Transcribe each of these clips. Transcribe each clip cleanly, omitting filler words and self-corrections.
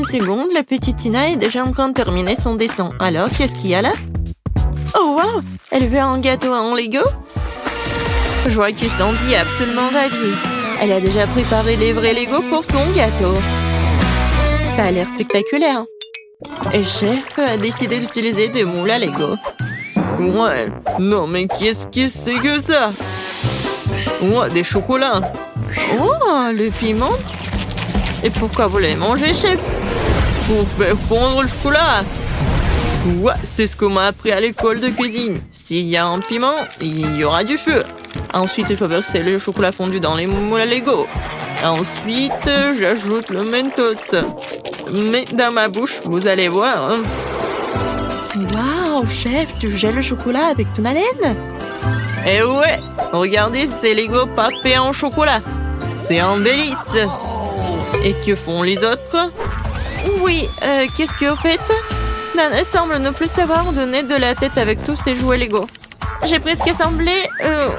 une seconde, la petite Tina est déjà en train de terminer son dessin. Alors, qu'est-ce qu'il y a là? Oh, wow! Elle veut un gâteau en Lego? Je vois que Sandy est absolument ravie. Elle a déjà préparé les vrais Lego pour son gâteau. Ça a l'air spectaculaire. Et Chef a décidé d'utiliser des moules à Lego. Ouais, non mais qu'est-ce que c'est que ça? Ouais, des chocolats. Oh, le piment. Et pourquoi vous l'avez mangé, Chef? Pour faire fondre le chocolat. Ouais, c'est ce qu'on m'a appris à l'école de cuisine. S'il y a un piment, il y aura du feu. Ensuite, il faut verser le chocolat fondu dans les moules à Lego. Ensuite, j'ajoute le Mentos. Mais dans ma bouche, vous allez voir. Waouh, Chef, tu gèles le chocolat avec ton haleine? Eh ouais, regardez ces Lego papés en chocolat. C'est un délice. Et que font les autres? Oui, qu'est-ce que vous faites? Nana semble ne plus savoir donner de la tête avec tous ses jouets Lego. J'ai presque assemblé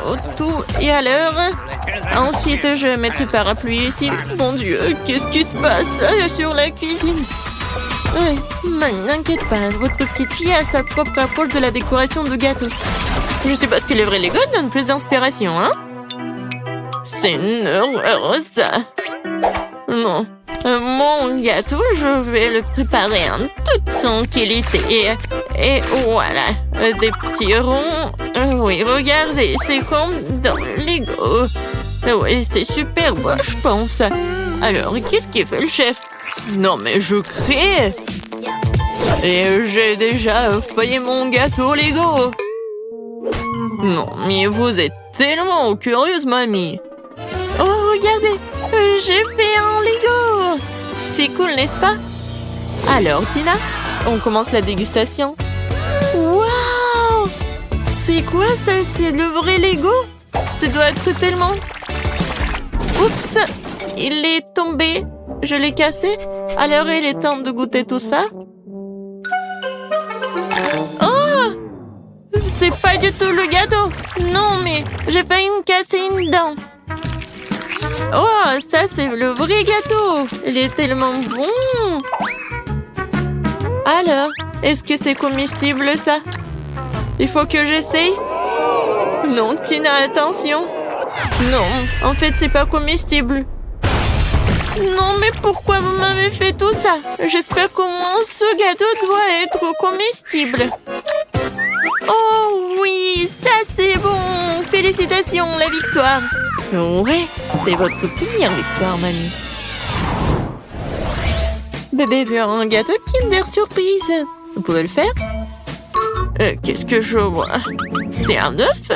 au tout et à l'heure. Ensuite, je mettrai parapluie ici. Mon Dieu, qu'est-ce qui se passe sur la cuisine? Mamie, n'inquiète pas, votre petite fille a sa propre approche de la décoration de gâteau. Je sais pas ce que les vrais Lego donnent plus d'inspiration, hein? C'est une horreur, ça. Non. Mon gâteau, je vais le préparer en toute tranquillité. Et voilà, des petits ronds. Oui, regardez, c'est comme dans Lego. Oui, c'est super beau, je pense. Alors, qu'est-ce qu'il fait le chef? Non, mais je crée. Et j'ai déjà failli mon gâteau Lego. Non, mais vous êtes tellement curieuse, mamie. Oh, regardez, j'ai fait un Lego. C'est cool, n'est-ce pas? Alors, Tina, on commence la dégustation. Waouh! C'est quoi ça? C'est le vrai Lego? Ça doit être tellement... Oups! Il est tombé. Je l'ai cassé. Alors, il est temps de goûter tout ça. Oh! C'est pas du tout le gâteau. Non, mais j'ai failli me casser une dent. Oh, ça, c'est le vrai gâteau. Il est tellement bon. Alors, est-ce que c'est comestible, ça? Il faut que j'essaye. Non, Tina, attention. Non, en fait, c'est pas comestible. Non, mais pourquoi vous m'avez fait tout ça? J'espère qu'au moins ce gâteau doit être comestible. Oh oui, ça c'est bon. Félicitations, la victoire. Ouais, c'est votre première victoire, mamie. Bébé veut un gâteau Kinder Surprise. Vous pouvez le faire? Qu'est-ce que je vois? C'est un œuf?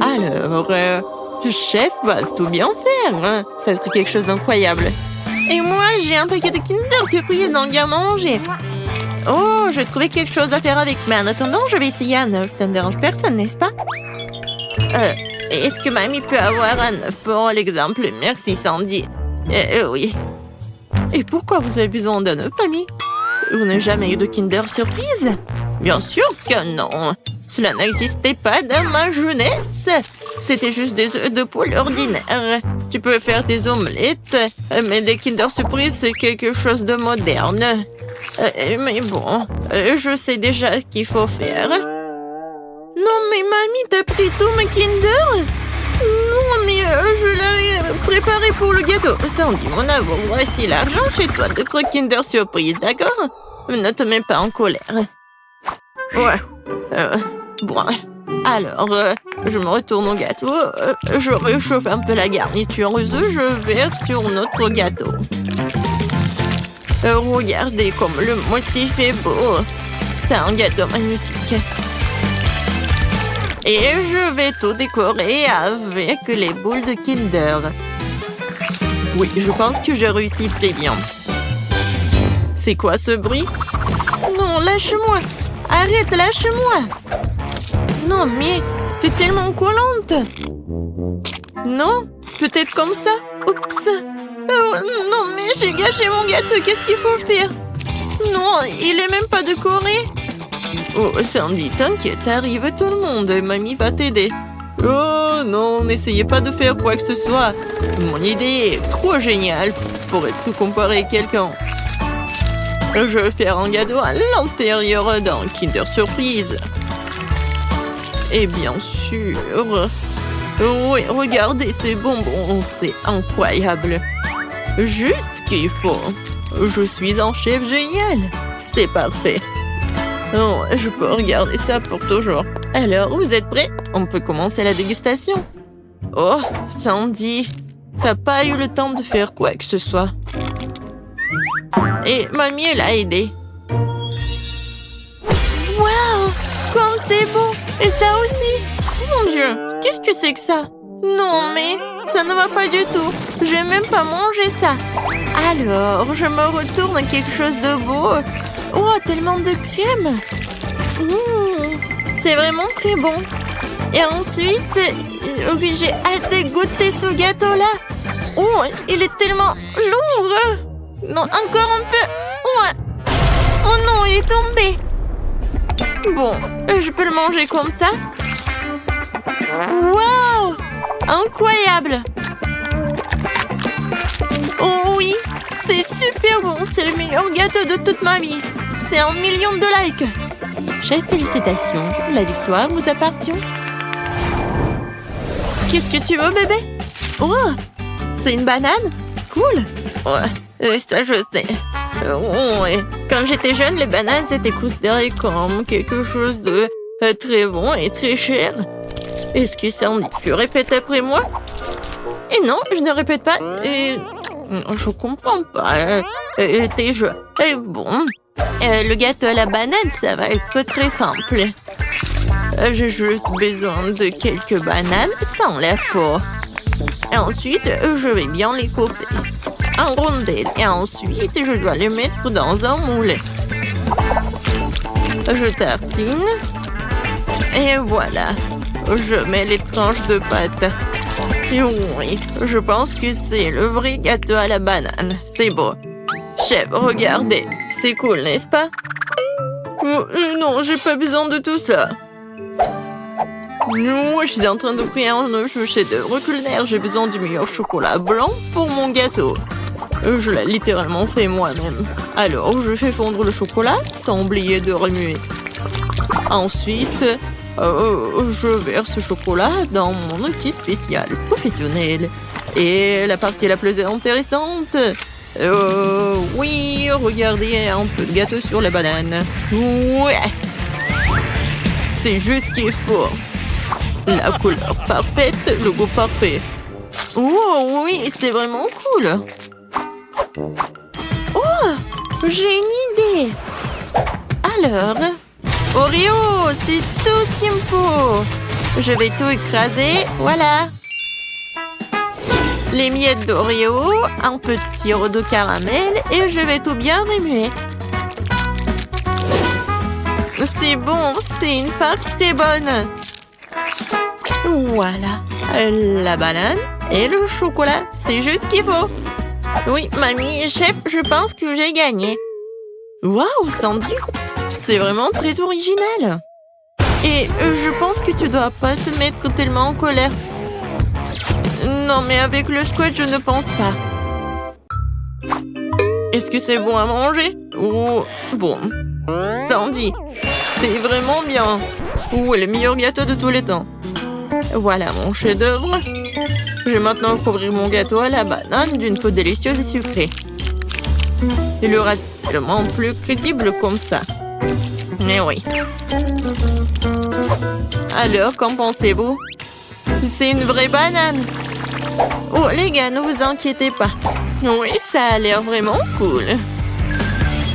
Alors, le chef va tout bien faire. Hein? Ça va être quelque chose d'incroyable. Et moi, j'ai un paquet de Kinder Surprise dans le garde-manger. Oh, je vais trouver quelque chose à faire avec. Mais en attendant, je vais essayer un œuf. Ça ne dérange personne, n'est-ce pas? Est-ce que mamie peut avoir un œuf pour l'exemple? Merci, Sandy. Oui. Et pourquoi vous avez besoin d'un œuf, mamie? Vous n'avez jamais eu de Kinder Surprise? Bien sûr que non. Cela n'existait pas dans ma jeunesse. C'était juste des œufs de poule ordinaires. Tu peux faire des omelettes, mais des Kinder Surprise, c'est quelque chose de moderne. Mais bon, je sais déjà ce qu'il faut faire. Non, mais mamie, t'as pris tous mes Kinder? Non, mais je l'avais préparé pour le gâteau. Sandy, mon amour, voici l'argent chez toi de Kinder Surprise, d'accord? Ne te mets pas en colère. Ouais. Bon, alors, je me retourne au gâteau. Je réchauffe un peu la garniture. Je verse sur notre gâteau. Regardez comme le motif est beau. C'est un gâteau magnifique. Et je vais tout décorer avec les boules de Kinder. Oui, je pense que j'ai réussi très bien. C'est quoi ce bruit? Non, lâche-moi! Arrête, lâche-moi! Non, mais t'es tellement collante! Non? Peut-être comme ça? Oups! Oh, non, mais j'ai gâché mon gâteau, qu'est-ce qu'il faut faire? Non, il est même pas décoré! Oh, Sandy, t'inquiète, ça arrive à tout le monde, mamie va t'aider. Oh non, n'essayez pas de faire quoi que ce soit. Mon idée est trop géniale pour être comparée à quelqu'un. Je vais faire un gâteau à l'intérieur d'un Kinder Surprise. Et bien sûr... Oui, regardez ces bonbons, c'est incroyable. Juste ce qu'il faut. Je suis un chef génial. C'est parfait. Oh, je peux regarder ça pour toujours. Alors, vous êtes prêts? On peut commencer la dégustation. Oh, Sandy, t'as pas eu le temps de faire quoi que ce soit. Et mamie, elle a aidé. Waouh, comme c'est beau. Et ça aussi. Mon Dieu, qu'est-ce que c'est que ça? Non, mais ça ne va pas du tout. Je vais même pas manger ça. Alors, je me retourne à quelque chose de beau. Oh, tellement de crème. C'est vraiment très bon. Et ensuite, oui, j'ai hâte de goûter ce gâteau-là. Oh, il est tellement lourd. Non, encore un peu. Oh non, il est tombé. Bon, je peux le manger comme ça. Waouh! Incroyable! Oh oui, c'est super bon. C'est le meilleur gâteau de toute ma vie. C'est 1 million de likes. Chef, félicitations. La victoire vous appartient. Qu'est-ce que tu veux, bébé? Oh! C'est une banane? Cool! Ouais, ça je sais. Ouais. Quand j'étais jeune, les bananes étaient considérées comme quelque chose de très bon et très cher. Est-ce que ça en dit? Tu répètes après moi? Et non, je ne répète pas. Et... je comprends pas. Tes jeux. Et bon. Le gâteau à la banane, ça va être très simple. J'ai juste besoin de quelques bananes sans la peau. Et ensuite, je vais bien les couper en rondelles. Et ensuite, je dois les mettre dans un moule. Je tartine. Et voilà. Je mets les tranches de pâte. Et oui, je pense que c'est le vrai gâteau à la banane. C'est beau. Chef, regardez. C'est cool, n'est-ce pas? Non, j'ai pas besoin de tout ça. Non, je suis en train de créer un chef-d'œuvre culinaire. J'ai besoin du meilleur chocolat blanc pour mon gâteau. Je l'ai littéralement fait moi-même. Alors, je fais fondre le chocolat sans oublier de remuer. Ensuite... je verse ce chocolat dans mon outil spécial professionnel. Et la partie la plus intéressante... oui, regardez un peu de gâteau sur la banane. Ouais! C'est juste ce qu'il faut. La couleur parfaite, le goût parfait. Oh oui, c'est vraiment cool. Oh, j'ai une idée. Alors... Oreo, c'est tout ce qu'il me faut. Je vais tout écraser, voilà. Les miettes d'Oreo, un peu de sirop de caramel et je vais tout bien remuer. C'est bon, c'est une pâte très bonne. Voilà, la banane et le chocolat, c'est juste ce qu'il faut. Oui, mamie, chef, je pense que j'ai gagné. Waouh, Sandy! C'est vraiment très original. Et je pense que tu dois pas te mettre tellement en colère. Non, mais avec le squat, je ne pense pas. Est-ce que c'est bon à manger? Oh, bon. Sandy, c'est vraiment bien. Oh, le meilleur gâteau de tous les temps. Voilà mon chef-d'œuvre. Je vais maintenant couvrir mon gâteau à la banane d'une peau délicieuse et sucrée. Il aura tellement plus crédible comme ça. Mais oui. Alors, qu'en pensez-vous? C'est une vraie banane. Oh, les gars, ne vous inquiétez pas. Oui, ça a l'air vraiment cool.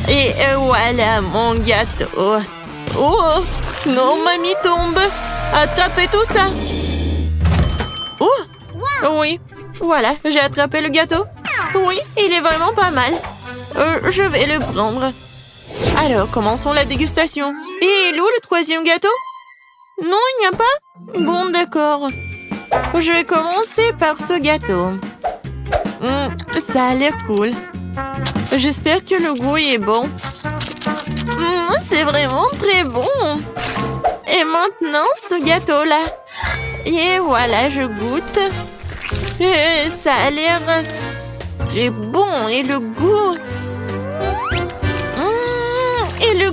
Et voilà mon gâteau. Oh, non, mamie tombe. Attrapez tout ça. Oh, oui. Voilà, j'ai attrapé le gâteau. Oui, il est vraiment pas mal. Je vais le prendre. Alors, commençons la dégustation. Et il est où le troisième gâteau? Non, il n'y a pas? Bon, d'accord. Je vais commencer par ce gâteau. Ça a l'air cool. J'espère que le goût est bon. C'est vraiment très bon. Et maintenant, ce gâteau-là. Et voilà, je goûte. Ça a l'air très bon. Et le goût...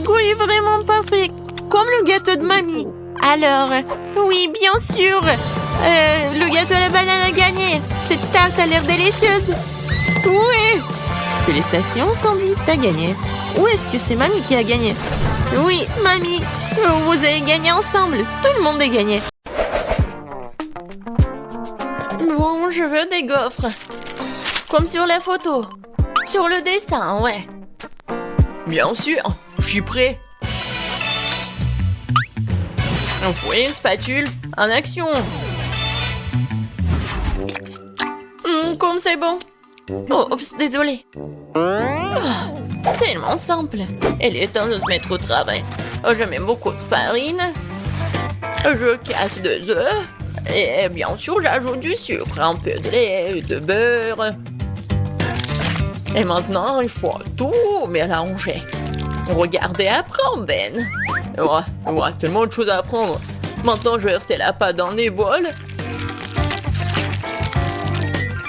goût est vraiment parfait, comme le gâteau de mamie. Alors, oui, bien sûr, le gâteau à la banane a gagné. Cette tarte a l'air délicieuse. Oui. Félicitations, Sandy, t'as gagné. Ou est-ce que c'est mamie qui a gagné? Oui, mamie, vous avez gagné ensemble. Tout le monde a gagné. Bon, je veux des gaufres. Comme sur la photo. Sur le dessin, ouais. Bien sûr, je suis prêt. Un fouet, une spatule, en action. Comme c'est bon. Oh, oups, désolé. Oh, tellement simple. Il est temps de se mettre au travail. Je mets beaucoup de farine. Je casse 2 œufs. Et bien sûr, j'ajoute du sucre, un peu de lait, de beurre. Et maintenant, il faut tout mélanger. Regardez, apprends, Ben. Ouais, tellement de choses à apprendre. Maintenant, je vais verser la pâte dans des bols.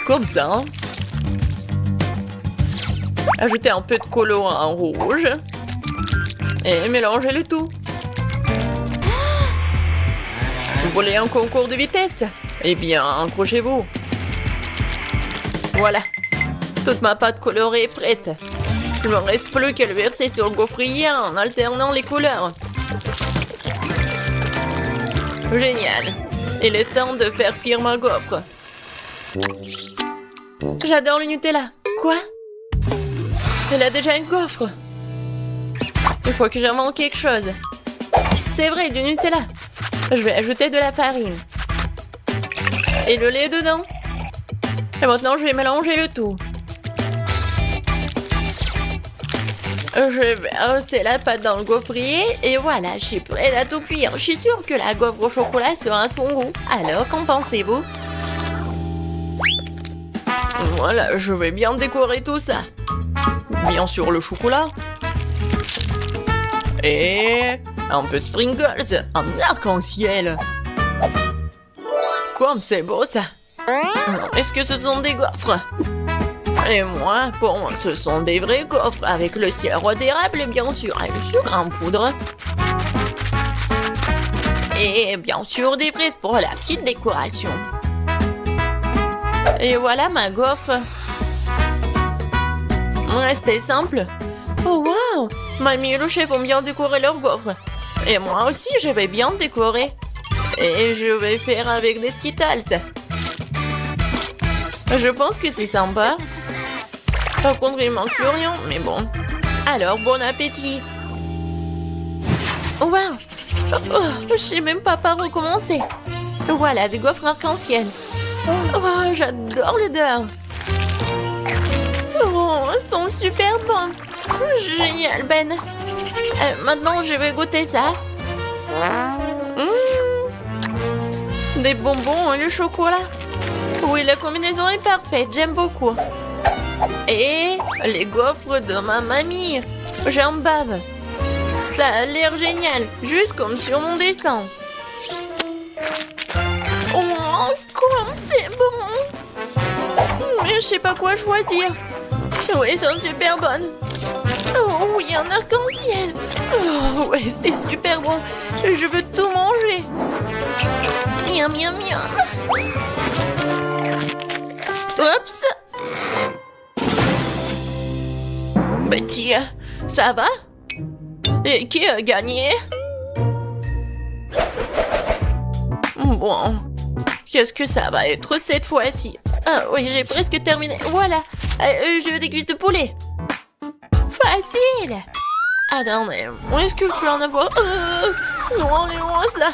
Comme ça. Hein. Ajoutez un peu de colorant rouge. Et mélangez le tout. Vous voulez un concours de vitesse? Eh bien, accrochez-vous. Voilà. Toute ma pâte colorée est prête. Il ne me reste plus qu'à le verser sur le gaufrier en alternant les couleurs. Génial. Il est temps de faire cuire ma gaufre. J'adore le Nutella. Quoi? Elle a déjà une gaufre. Il faut que j'invente quelque chose. C'est vrai, du Nutella. Je vais ajouter de la farine. Et le lait dedans. Et maintenant, je vais mélanger le tout. Je vais verser la pâte dans le gaufrier. Et voilà, je suis prête à tout cuire. Je suis sûre que la gaufre au chocolat sera à son goût. Alors, qu'en pensez-vous? Voilà, je vais bien décorer tout ça. Bien sûr, le chocolat. Et un peu de sprinkles, un arc-en-ciel. Comme c'est beau ça. Est-ce que ce sont des gaufres? Et moi, pour moi, ce sont des vrais gaufres avec le sirop d'érable, bien sûr, et le sucre en poudre. Et bien sûr, des fraises pour la petite décoration. Et voilà ma gaufre. C'était simple. Oh wow! Mamie et le chef ont bien décoré leur gaufre. Et moi aussi, je vais bien décorer. Et je vais faire avec des Skittles. Je pense que c'est sympa. Par contre, il manque plus rien, mais bon. Alors, bon appétit. Wow! Oh, je sais même pas par où commencer. Voilà, des gaufres arc-en-ciel. Oh, j'adore l'odeur. Oh, elles sont super bonnes. Génial, Ben. Maintenant, je vais goûter ça. Des bonbons et le chocolat. Oui, la combinaison est parfaite. J'aime beaucoup. Et les gaufres de ma mamie. J'en bave. Ça a l'air génial. Juste comme sur mon dessin. Oh, comme c'est bon. Mais je sais pas quoi choisir. Oui, elles sont super bonnes. Oh oui, un arc-en-ciel. Oh ouais, c'est super bon. Je veux tout manger. Miam, miam, miam. Oups. Betty, ça va? Et qui a gagné? Bon, qu'est-ce que ça va être cette fois-ci? Ah oui, j'ai presque terminé. Voilà, je veux des cuisses de poulet. Facile. Attendez, est-ce que je peux en avoir? Non, enlève-moi ça.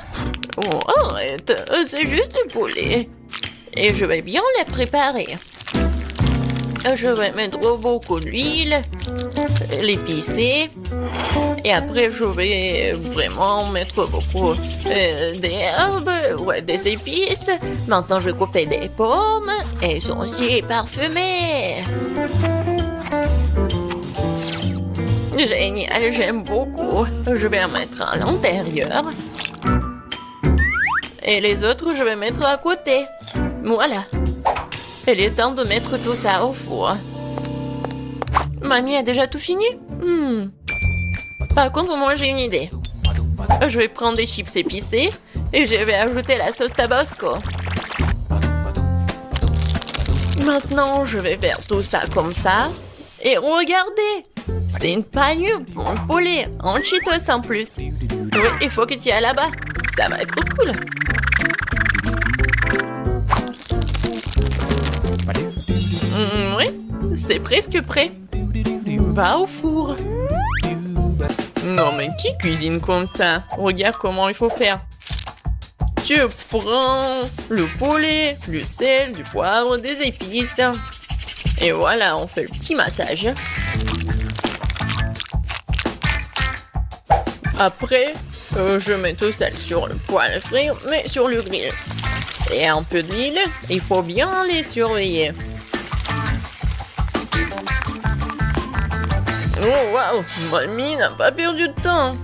Oh, arrête, c'est juste du poulet. Et je vais bien les préparer. Je vais mettre beaucoup d'huile, l'épicer. Et après, je vais vraiment mettre beaucoup d'herbes, ouais, des épices. Maintenant, je vais couper des pommes. Elles sont aussi parfumées. Génial, j'aime beaucoup. Je vais en mettre à l'intérieur. Et les autres, je vais mettre à côté. Voilà. Il est temps de mettre tout ça au four. Mamie a déjà tout fini? Par contre, moi j'ai une idée. Je vais prendre des chips épicés et je vais ajouter la sauce Tabasco. Maintenant, je vais faire tout ça comme ça. Et regardez, c'est une panure pour un poulet en Cheetos en plus. Oui, il faut que tu ailles là-bas. Ça va être cool. Oui, c'est presque prêt. Va au four. Non, mais qui cuisine comme ça? Regarde comment il faut faire. Tu prends le poulet, du sel, du poivre, des épices. Et voilà, on fait le petit massage. Après, je mets tout ça sur le poêle à frire, mais sur le grill. Et un peu d'huile, il faut bien les surveiller. Oh waouh, mamie n'a pas perdu de temps.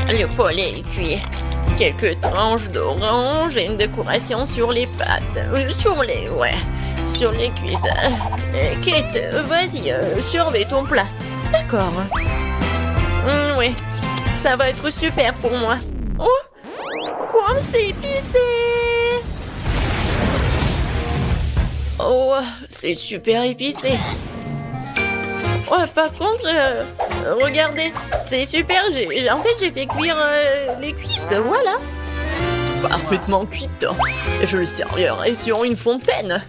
Le poulet est cuit. Quelques tranches d'orange et une décoration sur les pâtes. Sur les cuisses. Kate, vas-y, surveille ton plat. D'accord. Oui, ça va être super pour moi. Oh, comme c'est épicé. Oh, c'est super épicé. Ouais, par contre, regardez, c'est super, en fait, j'ai fait cuire les cuisses, voilà. Parfaitement cuite. Et je le servirai sur une fontaine.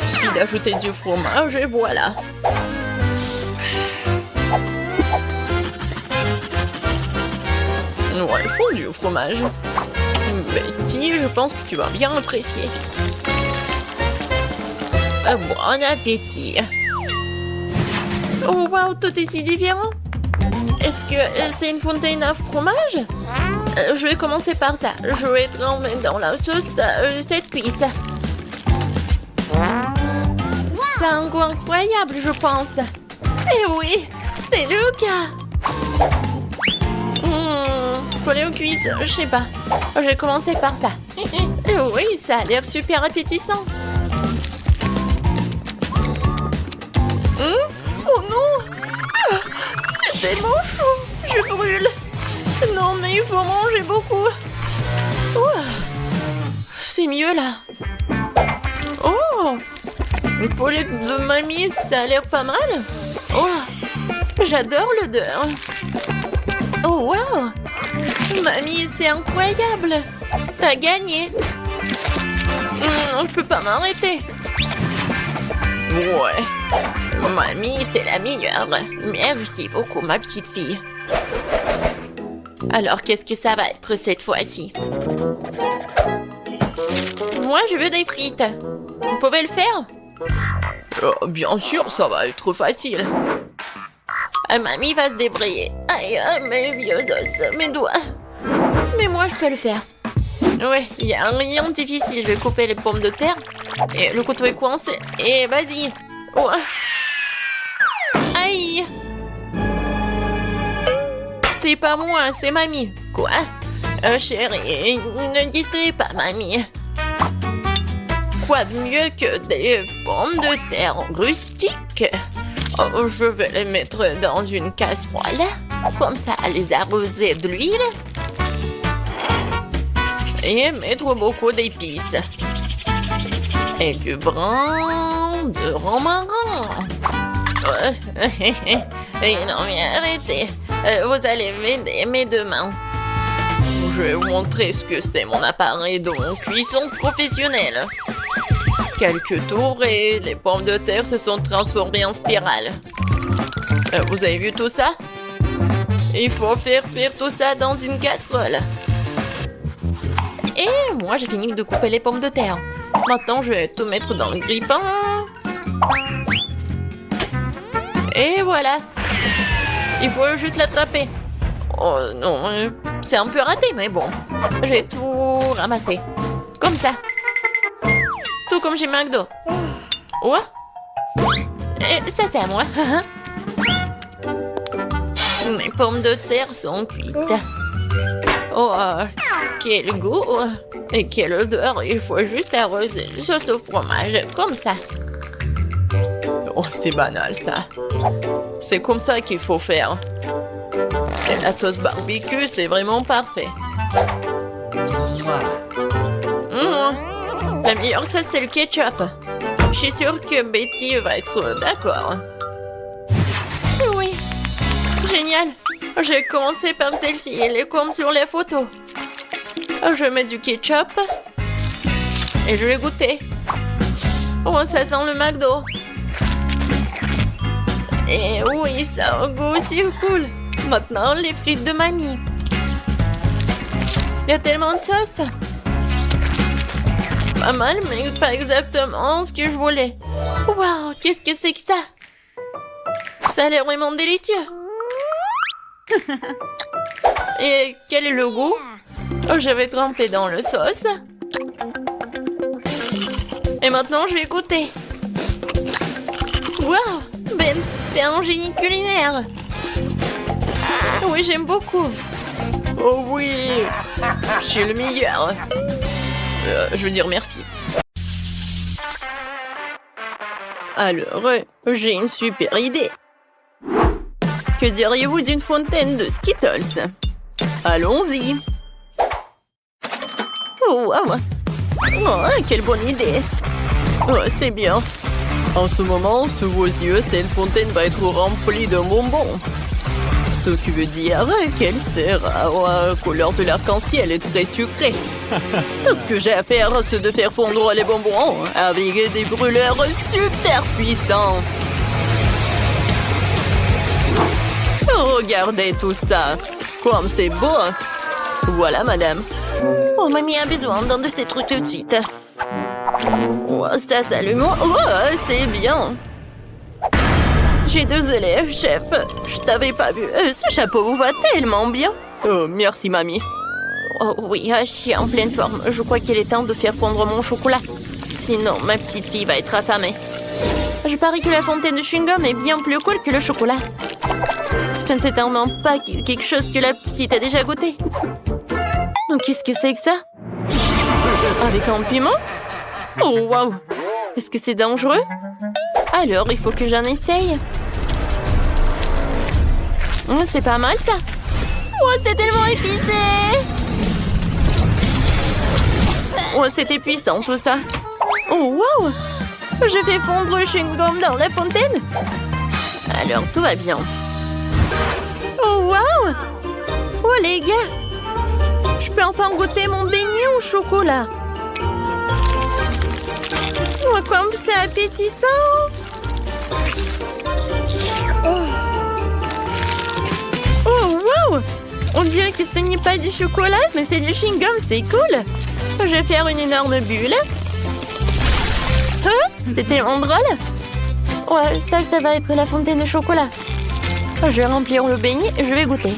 Il suffit d'ajouter du fromage et voilà. Ouais, fondu au fromage. Betty, je pense que tu vas bien apprécier. Bon appétit. Oh waouh, tout est si différent. Est-ce que c'est une fontaine à fromage? Je vais commencer par ça. Je vais tremper dans la sauce cette cuisse. C'est un goût incroyable, je pense. Eh oui, c'est le cas. Poulet aux cuisses, je sais pas. Je vais commencer par ça. Oui, ça a l'air super appétissant. Oh non! C'est tellement chaud! Je brûle! Non, mais il faut manger beaucoup! C'est mieux là! Oh! Le poulet de mamie, ça a l'air pas mal! Oh! J'adore l'odeur! Oh wow! Mamie, c'est incroyable! T'as gagné! Je peux pas m'arrêter! Ouais! Mamie, c'est la meilleure. Merci beaucoup, ma petite fille. Alors, qu'est-ce que ça va être cette fois-ci? Moi, je veux des frites. Vous pouvez le faire? Bien sûr, ça va être facile. Mamie va se débrouiller. Aïe, mes vieux os, mes doigts. Mais moi, je peux le faire. Ouais, il n'y a rien de difficile. Je vais couper les pommes de terre. Et le couteau est coincé. Et vas-y. Oh. Aïe! C'est pas moi, c'est mamie. Quoi? Chérie, ne distrais pas mamie. Quoi de mieux que des pommes de terre rustiques? Oh, je vais les mettre dans une casserole. Comme ça, les arroser de l'huile. Et mettre beaucoup d'épices. Et du brin de romarin. Non mais arrêtez. Vous allez m'aider mes deux mains. Je vais vous montrer ce que c'est mon appareil de cuisson professionnelle. Quelques tours et les pommes de terre se sont transformées en spirale. Vous avez vu tout ça? Il faut faire cuire tout ça dans une casserole. Et moi j'ai fini de couper les pommes de terre. Maintenant je vais tout mettre dans le grille-pain. Et voilà. Il faut juste l'attraper. Oh non, c'est un peu raté, mais bon. J'ai tout ramassé. Comme ça. Tout comme chez McDo. Ouais. Et ça, c'est à moi. Mes pommes de terre sont cuites. Oh, quel goût. Et quelle odeur. Il faut juste arroser le sauce au fromage. Comme ça. Oh, c'est banal, ça. C'est comme ça qu'il faut faire. La sauce barbecue, c'est vraiment parfait. La meilleure sauce, c'est le ketchup. Je suis sûre que Betty va être d'accord. Oui, génial. J'ai commencé par celle-ci, elle est comme sur les photos. Je mets du ketchup et je vais goûter. Oh, ça sent le McDo. Et oui, ça a un goût aussi cool. Maintenant, les frites de mamie. Il y a tellement de sauce. Pas mal, mais pas exactement ce que je voulais. Waouh, qu'est-ce que c'est que ça? Ça a l'air vraiment délicieux. Et quel est le goût? Oh, je vais tremper dans le sauce. Et maintenant, je vais goûter. Waouh, Ben, t'es un génie culinaire. Oui, j'aime beaucoup. Oh oui, je suis le meilleur. Je veux dire merci. Alors, j'ai une super idée. Que diriez-vous d'une fontaine de Skittles? Allons-y. Oh, wow. Oh, quelle bonne idée. Oh, c'est bien. En ce moment, sous vos yeux, cette fontaine va être remplie de bonbons. Ce qui veut dire qu'elle sera aux couleurs de l'arc-en-ciel et très sucrée. Tout ce que j'ai à faire, c'est de faire fondre les bonbons avec des brûleurs super puissants. Regardez tout ça. Comme c'est beau. Voilà, madame. Oh, mamie a besoin d'un de ces trucs tout de suite. Oh, ça s'allume. Oh, c'est bien. J'ai 2 élèves, chef. Je t'avais pas vu. Ce chapeau vous va tellement bien. Oh, merci, mamie. Oh oui, je suis en pleine forme. Je crois qu'il est temps de faire fondre mon chocolat. Sinon, ma petite fille va être affamée. Je parie que la fontaine de chewing-gum est bien plus cool que le chocolat. Ce n'est certainement pas quelque chose que la petite a déjà goûté. Qu'est-ce que c'est que ça? Avec un piment? Oh, waouh! Est-ce que c'est dangereux? Alors, il faut que j'en essaye. C'est pas mal, ça. Oh, c'est tellement épicé! Oh, c'était puissant, tout ça. Oh, waouh! Je fais fondre le chewing-gum dans la fontaine. Alors, tout va bien. Oh, waouh! Oh, les gars! Je peux enfin goûter mon beignet au chocolat. Oh, comme c'est appétissant! Oh, wow! On dirait que ce n'est pas du chocolat, mais c'est du chewing-gum, c'est cool! Je vais faire une énorme bulle. C'est tellement drôle! Ouais, ça va être la fontaine de chocolat. Je vais remplir le beignet et je vais goûter.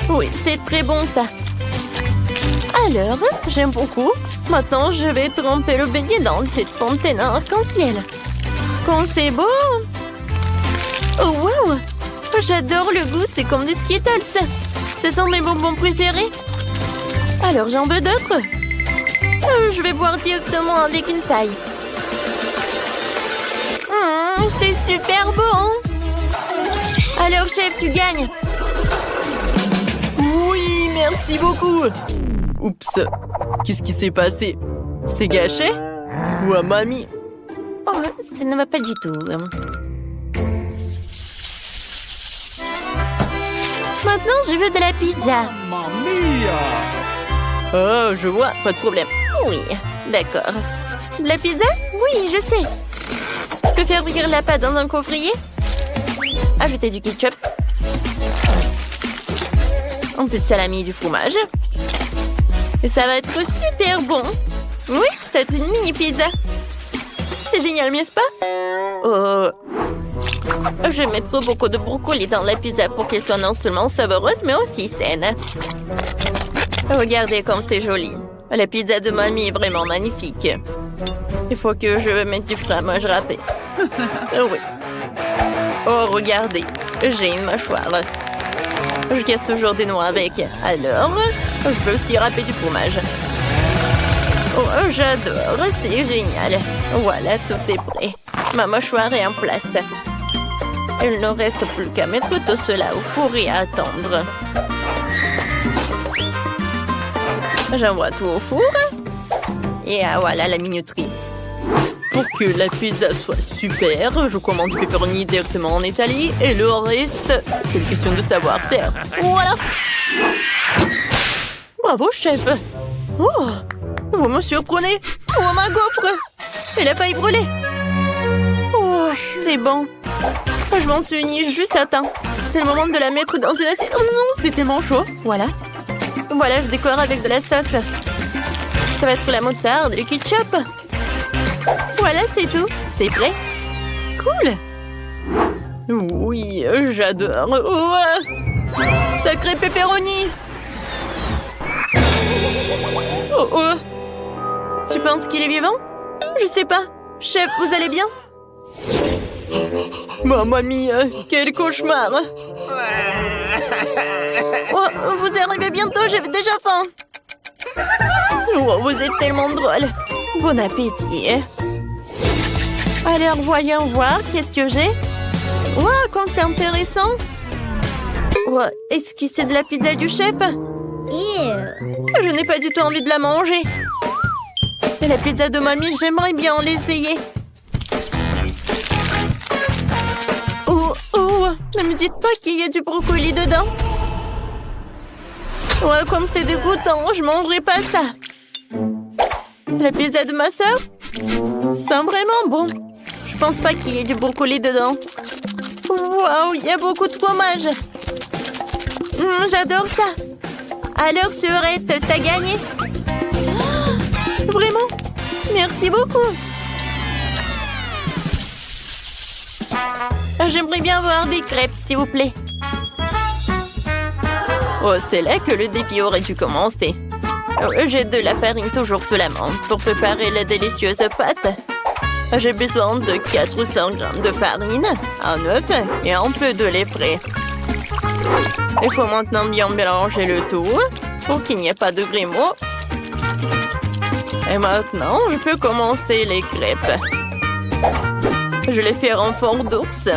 Oui, c'est très bon, ça. Alors, j'aime beaucoup. Maintenant, je vais tremper le beignet dans cette fontaine arc-en-ciel. Quand c'est beau! Oh, wow! J'adore le goût, c'est comme des Skittles. Ce sont mes bonbons préférés. Alors, j'en veux d'autres. Je vais boire directement avec une paille. C'est super bon! Alors, chef, tu gagnes. Oui, merci beaucoup. Oups, qu'est-ce qui s'est passé? C'est gâché? Ou à mamie? Oh, ça ne va pas du tout. Maintenant, je veux de la pizza. Mamma mia! Oh, je vois, pas de problème. Oui, d'accord. De la pizza? Oui, je sais. Je peux faire bouillir la pâte dans un coffrier. Ajouter du ketchup. Un peu de salami et du fromage. Et ça va être super bon. Oui, ça va être une mini pizza. C'est génial, n'est-ce pas? Oh. Je vais mettre beaucoup de brocoli dans la pizza pour qu'elle soit non seulement savoureuse, mais aussi saine. Regardez comme c'est joli. La pizza de mamie est vraiment magnifique. Il faut que je mette du fromage râpé. Oh oui. Oh, regardez. J'ai une mâchoire. Je casse toujours des noix avec. Alors, je peux aussi râper du fromage. Oh, j'adore. C'est génial. Voilà, tout est prêt. Ma mâchoire est en place. Il ne reste plus qu'à mettre tout cela au four et à attendre. J'envoie tout au four. Et voilà la minuterie. Pour que la pizza soit super, je commande du pepperoni directement en Italie et le reste, c'est une question de savoir-faire. Voilà. Bravo, chef. Oh, vous me surprenez. Oh, ma gaufre. Elle a failli brûler. Oh, c'est bon. Je m'en suis juste à temps. C'est le moment de la mettre dans une assiette. Oh non, c'est tellement chaud. Voilà. Voilà, je décore avec de la sauce. Ça va être la moutarde et le ketchup. Voilà, c'est tout. C'est prêt. Cool. Oui, j'adore. Oh, sacré pepperoni. Oh, oh. Tu penses qu'il est vivant? Je sais pas. Chef, vous allez bien? Mamma mia, quel cauchemar. Oh, vous arrivez bientôt, j'ai déjà faim. Oh, vous êtes tellement drôle. Bon appétit. Alors, voyons voir, qu'est-ce que j'ai? Wow, comme c'est intéressant. Oh, est-ce que c'est de la pizza du chef? Je n'ai pas du tout envie de la manger. Et la pizza de mamie, j'aimerais bien l'essayer. Oh, ne me dites pas qu'il y a du brocoli dedans. Ouais, comme c'est dégoûtant, je mangerai pas ça. La pizza de ma soeur sent vraiment bon. Je pense pas qu'il y ait du brocoli dedans. Waouh, il y a beaucoup de fromage. J'adore ça. Alors, Sœurette, t'as gagné. Oh, vraiment? Merci beaucoup. J'aimerais bien voir des crêpes, s'il vous plaît. Oh, c'est là que le défi aurait dû commencer. J'ai de la farine toujours sous la main pour préparer la délicieuse pâte. J'ai besoin de 400 grammes de farine, un œuf et un peu de lait frais. Il faut maintenant bien mélanger le tout pour qu'il n'y ait pas de grumeaux. Et maintenant, je peux commencer les crêpes. Je les fais en forme d'ours.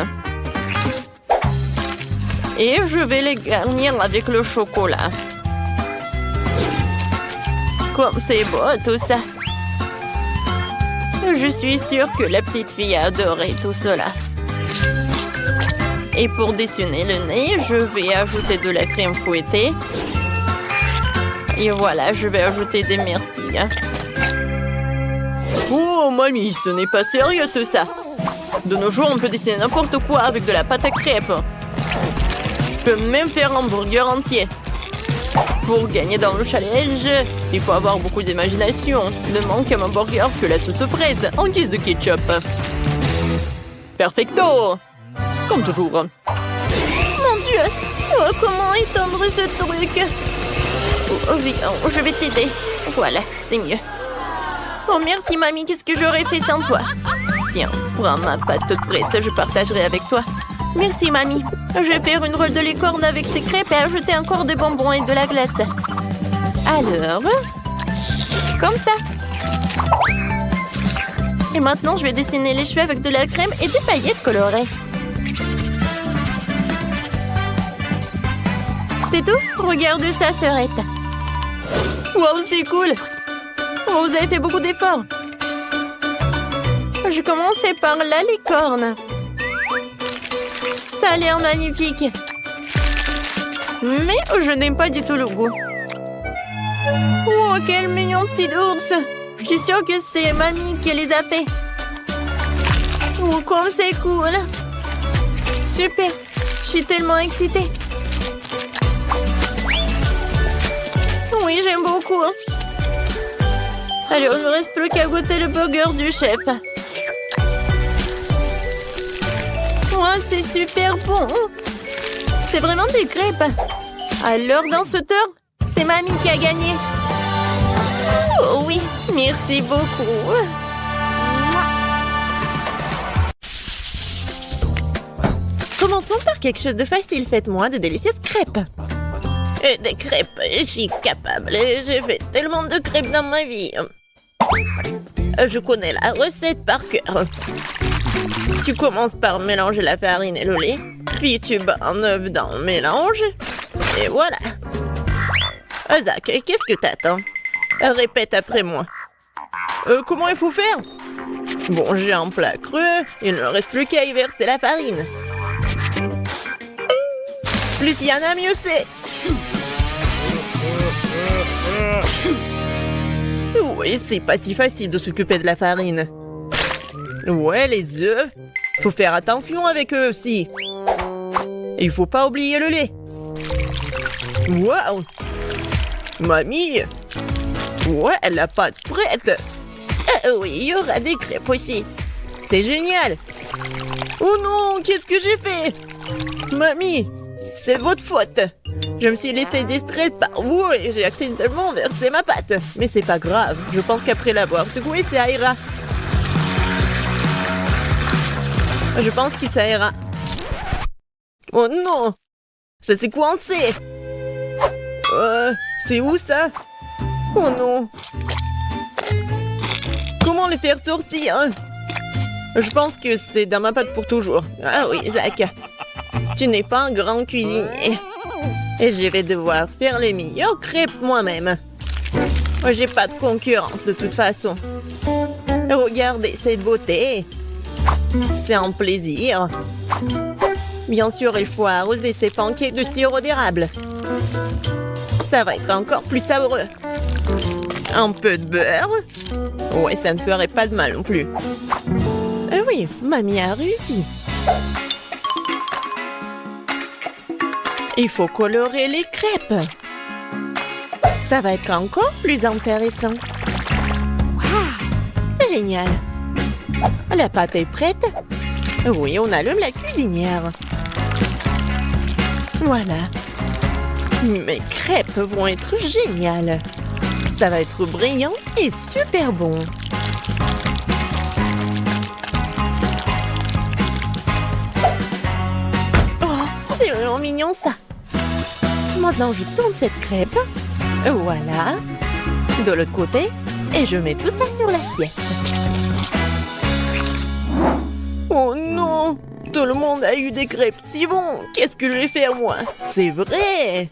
Et je vais les garnir avec le chocolat. Comme c'est beau tout ça. Je suis sûre que la petite fille a adoré tout cela. Et pour dessiner le nez, je vais ajouter de la crème fouettée. Et voilà, je vais ajouter des myrtilles. Oh, mamie, ce n'est pas sérieux tout ça. De nos jours, on peut dessiner n'importe quoi avec de la pâte à crêpes. Je peux même faire un burger entier. Pour gagner dans le challenge, il faut avoir beaucoup d'imagination. Ne manque à mon burger que la sauce fraise en guise de ketchup. Perfecto! Comme toujours. Mon Dieu! Oh, comment étendre ce truc? Oh, viens, je vais t'aider. Voilà, c'est mieux. Oh, merci, mamie. Qu'est-ce que j'aurais fait sans toi? Tiens, prends ma pâte toute prête. Je partagerai avec toi. Merci, mamie. Je vais faire une rôle de licorne avec ces crêpes et ajouter encore des bonbons et de la glace. Alors, comme ça. Et maintenant, je vais dessiner les cheveux avec de la crème et des paillettes colorées. C'est tout? Regarde ça, Sœurette. Wow, c'est cool! Oh, vous avez fait beaucoup d'efforts. Je commençais par la licorne. Ça a l'air magnifique. Mais je n'aime pas du tout le goût. Oh, quel mignon petit ours. Je suis sûre que c'est mamie qui les a fait. Oh, comme c'est cool. Super. Je suis tellement excitée. Oui, j'aime beaucoup. Alors, il ne me reste plus qu'à goûter le burger du chef. Oh, c'est super bon. C'est vraiment des crêpes. Alors, dans ce tour, c'est mamie qui a gagné. Oh oui, merci beaucoup. Commençons par quelque chose de facile. Faites-moi de délicieuses crêpes. Des crêpes, je suis capable. J'ai fait tellement de crêpes dans ma vie. Je connais la recette par cœur. Tu commences par mélanger la farine et le lait, puis tu bats un œuf dans le mélange, et voilà. Zach, qu'est-ce que t'attends? Répète après moi. Comment il faut faire? Bon, j'ai un plat creux, il ne reste plus qu'à y verser la farine. Plus il y en a, mieux c'est. Oui, c'est pas si facile de s'occuper de la farine. Ouais, les œufs. Faut faire attention avec eux aussi. Il faut pas oublier le lait. Waouh! Mamie! Ouais, la pâte prête. Oui, il y aura des crêpes aussi. C'est génial. Oh non, qu'est-ce que j'ai fait? Mamie, c'est votre faute. Je me suis laissée distraite par vous et j'ai accidentellement versé ma pâte. Mais c'est pas grave, je pense qu'après l'avoir secouée, ça ira. Je pense que ça ira. Oh non! Ça s'est coincé! C'est où ça? Oh non! Comment les faire sortir? Je pense que c'est dans ma pâte pour toujours. Ah oui, Zach. Tu n'es pas un grand cuisinier. Et je vais devoir faire les meilleures crêpes moi-même. J'ai pas de concurrence de toute façon. Regardez cette beauté. C'est un plaisir. Bien sûr, il faut arroser ces pancakes de sirop d'érable. Ça va être encore plus savoureux. Un peu de beurre. Ouais, ça ne ferait pas de mal non plus. Oui, mamie a réussi. Il faut colorer les crêpes. Ça va être encore plus intéressant. Wow! Génial. La pâte est prête? Oui, on allume la cuisinière. Voilà. Mes crêpes vont être géniales. Ça va être brillant et super bon. Oh, c'est vraiment mignon ça. Maintenant, je tourne cette crêpe. Voilà. De l'autre côté. Et je mets tout ça sur l'assiette. Oh non! Tout le monde a eu des crêpes si bons! Qu'est-ce que je vais faire moi? C'est vrai!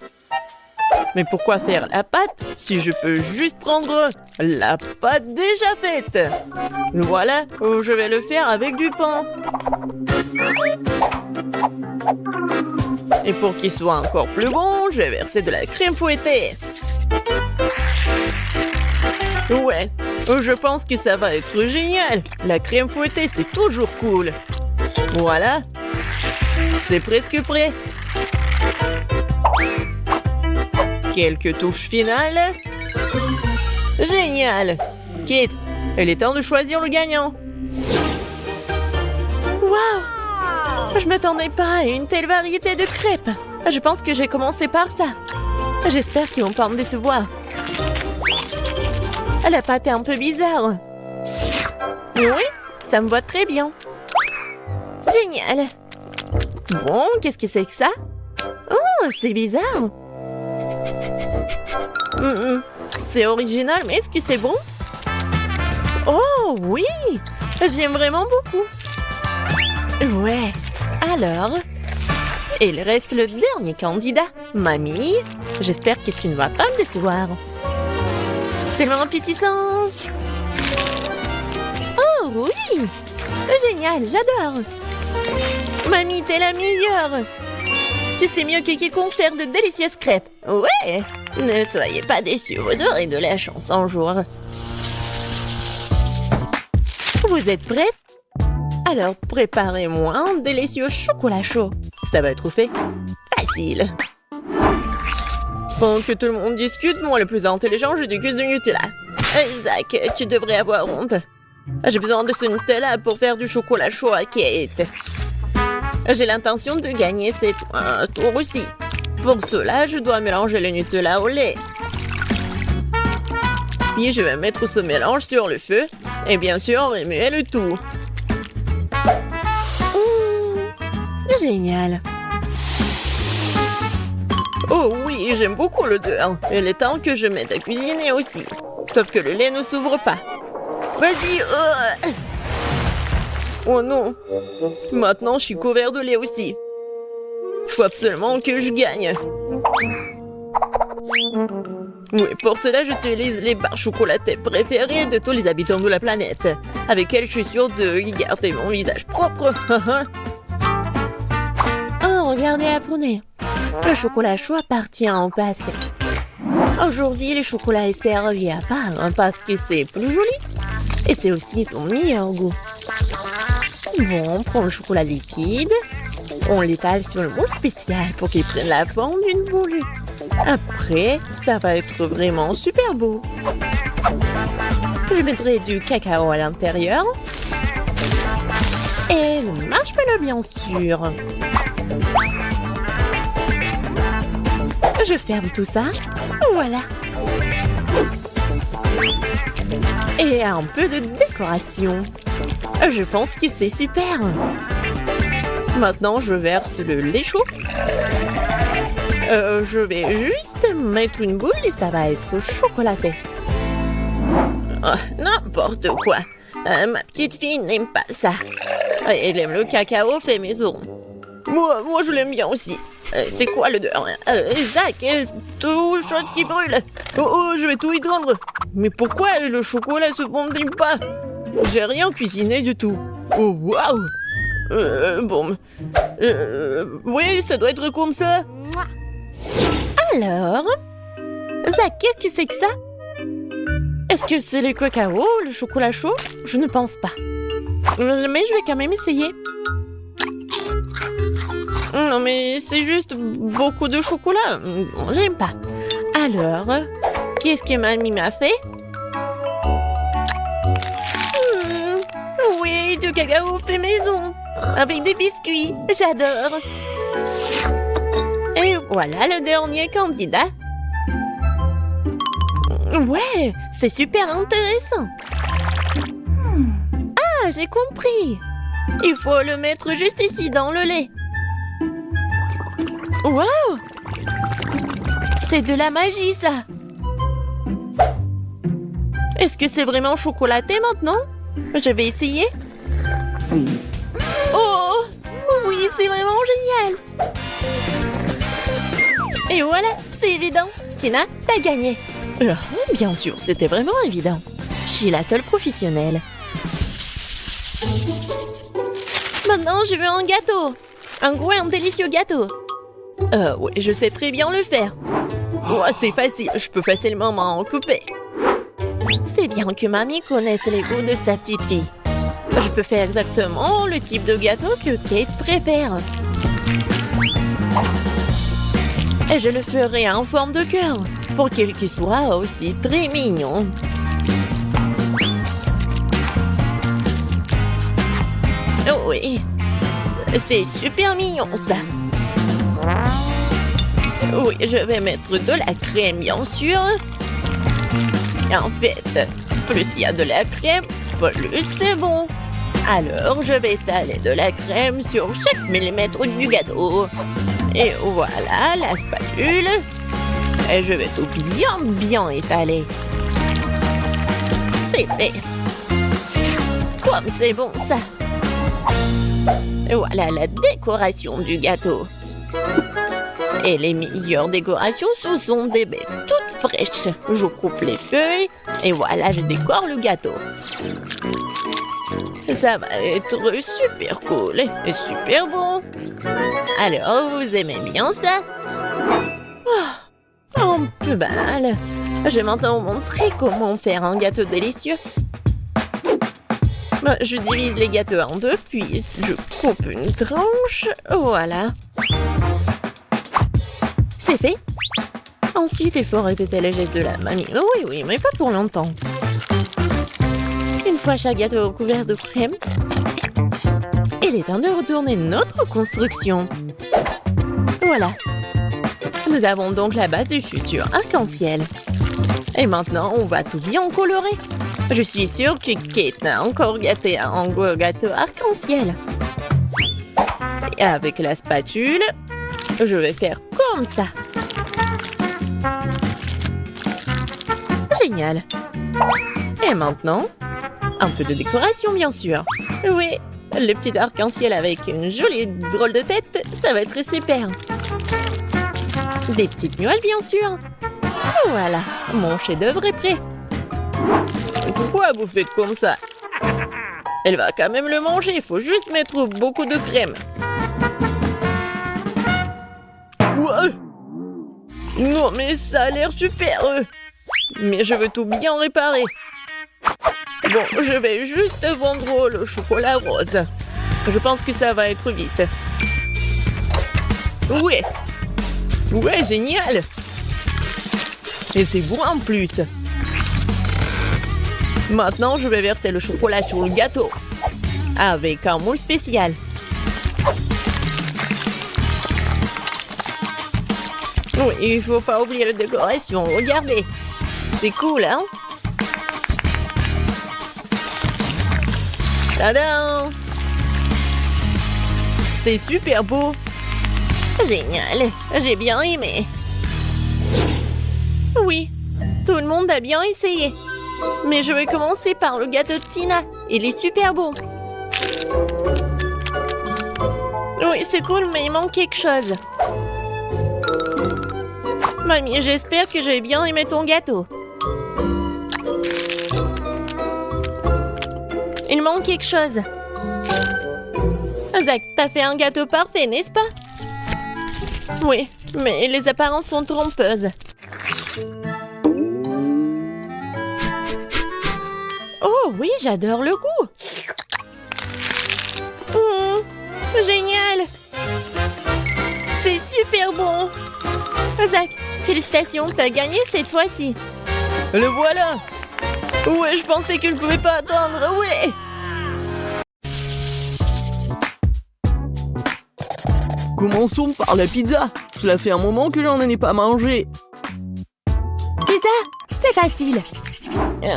Mais pourquoi faire la pâte si je peux juste prendre la pâte déjà faite? Voilà, je vais le faire avec du pain. Et pour qu'il soit encore plus bon, je vais verser de la crème fouettée. Ouais, je pense que ça va être génial. La crème fouettée, c'est toujours cool. Voilà. C'est presque prêt. Quelques touches finales. Génial. Kate, il est temps de choisir le gagnant. Waouh! Je m'attendais pas à une telle variété de crêpes. Je pense que j'ai commencé par ça. J'espère qu'ils vont pas me décevoir. La pâte est un peu bizarre. Oui, ça me va très bien. Génial. Bon, qu'est-ce que c'est que ça? Oh, c'est bizarre. C'est original, mais est-ce que c'est bon? Oh, oui! J'aime vraiment beaucoup. Ouais. Alors, il reste le dernier candidat. Mamie, j'espère que tu ne vas pas me décevoir. Tellement appétissant. Oh, oui! Génial, j'adore. Mamie, t'es la meilleure. Tu sais mieux que quiconque faire de délicieuses crêpes. Ouais! Ne soyez pas déçus, vous aurez de la chance un jour. Vous êtes prêtes? Alors, préparez-moi un délicieux chocolat chaud. Ça va être fait facile. Pendant que tout le monde discute, moi le plus intelligent, je déguste du Nutella. Zach, tu devrais avoir honte. J'ai besoin de ce Nutella pour faire du chocolat chaud à Kate. J'ai l'intention de gagner cette tour aussi. Pour cela, je dois mélanger le Nutella au lait. Puis je vais mettre ce mélange sur le feu. Et bien sûr, remuer le tout. Génial. Oh oui, j'aime beaucoup l'odeur. Il est temps que je mette à cuisiner aussi. Sauf que le lait ne s'ouvre pas. Vas-y. Oh non. Maintenant, je suis couvert de lait aussi. Il faut absolument que je gagne. Oui, pour cela, j'utilise les barres chocolatées préférées de tous les habitants de la planète, avec elles je suis sûre de garder mon visage propre. Oh, regardez, apprenez. Le chocolat chaud appartient au passé. Aujourd'hui, le chocolat est servi à part parce que c'est plus joli et c'est aussi son meilleur goût. Bon, on prend le chocolat liquide, on l'étale sur le moule spécial pour qu'il prenne la forme d'une boule. Après, ça va être vraiment super beau. Je mettrai du cacao à l'intérieur. Et le marshmallow, bien sûr. Je ferme tout ça. Voilà. Et un peu de décoration. Je pense que c'est super. Maintenant, je verse le lait chaud. Je vais juste mettre une boule et ça va être chocolaté. Oh, n'importe quoi. Ma petite fille n'aime pas ça. Elle aime le cacao fait maison. Moi je l'aime bien aussi. C'est quoi l'odeur? Zach, tout chose qui brûle. Oh, je vais tout étendre. Mais pourquoi le chocolat se fondit pas? J'ai rien cuisiné du tout. Oh, waouh! Bon. Oui, ça doit être comme ça. Alors? Zach, qu'est-ce que c'est que ça? Est-ce que c'est le cacao, le chocolat chaud? Je ne pense pas. Mais je vais quand même essayer. Non, mais c'est juste beaucoup de chocolat. J'aime pas. Alors, qu'est-ce que mamie m'a fait? Oui, du cacao fait maison. Avec des biscuits. J'adore. Et voilà le dernier candidat. Ouais, c'est super intéressant. Ah, j'ai compris. Il faut le mettre juste ici dans le lait. Wow! C'est de la magie, ça. Est-ce que c'est vraiment chocolaté maintenant? Je vais essayer. Oh! Oui, c'est vraiment génial. Et voilà, c'est évident. Tina, t'as gagné. Bien sûr, c'était vraiment évident. Je suis la seule professionnelle. Maintenant, je veux un gâteau. Un gros et un délicieux gâteau. Oui, je sais très bien le faire. Oh, c'est facile, je peux facilement m'en couper. C'est bien que mamie connaisse les goûts de sa petite fille. Je peux faire exactement le type de gâteau que Kate préfère. Et je le ferai en forme de cœur, pour qu'il soit aussi très mignon. Oh oui, c'est super mignon ça. Oui, je vais mettre de la crème, bien sûr. En fait, plus il y a de la crème, plus c'est bon. Alors, je vais étaler de la crème sur chaque millimètre du gâteau. Et voilà la spatule. Et je vais tout bien étaler. C'est fait. Comme c'est bon ça. Et voilà la décoration du gâteau. Et les meilleures décorations, ce sont des baies toutes fraîches. Je coupe les feuilles et voilà, je décore le gâteau. Ça va être super cool et super bon. Alors, vous aimez bien ça? Oh, un peu banal. Je vais maintenant vous montrer comment faire un gâteau délicieux. Je divise les gâteaux en deux, puis je coupe une tranche. Voilà. C'est fait. Ensuite, il faut répéter les gestes de la mamie. Oui, mais pas pour longtemps. Une fois chaque gâteau couvert de crème, il est temps de retourner notre construction. Voilà. Nous avons donc la base du futur arc-en-ciel. Et maintenant, on va tout bien colorer. Je suis sûre que Kate a encore gâté un gros gâteau arc-en-ciel. Et avec la spatule, je vais faire comme ça. Génial. Et maintenant, un peu de décoration, bien sûr. Oui, Le petit arc-en-ciel avec une jolie drôle de tête, ça va être super. Des petites nuages, bien sûr. Voilà, mon chef-d'œuvre est prêt. Pourquoi vous faites comme ça? Elle va quand même le manger, il faut juste mettre beaucoup de crème. Quoi? Non, mais ça a l'air super. Mais je veux tout bien réparer. Bon, je vais juste vendre le chocolat rose. Je pense que ça va être vite. Ouais. Ouais, génial. Et c'est bon en plus. Maintenant, je vais verser le chocolat sur le gâteau. Avec un moule spécial. Oui, il faut pas oublier la décoration. Regardez. C'est cool, hein? Tadam! C'est super beau. Génial. J'ai bien aimé. Oui, tout le monde a bien essayé. Mais je vais commencer par le gâteau de Tina. Il est super bon. Oui, c'est cool, mais il manque quelque chose. Mamie, j'espère que j'ai bien aimé ton gâteau. Il manque quelque chose. Zach, t'as fait un gâteau parfait, n'est-ce pas? Oui, mais les apparences sont trompeuses. Oh oui, j'adore le goût. Génial. C'est super bon. Zach, félicitations, t'as gagné cette fois-ci. Le voilà. Ouais, je pensais que je ne pouvais pas attendre, ouais. Commençons par la pizza. Cela fait un moment que j'en ai pas mangé. Pizza, c'est facile.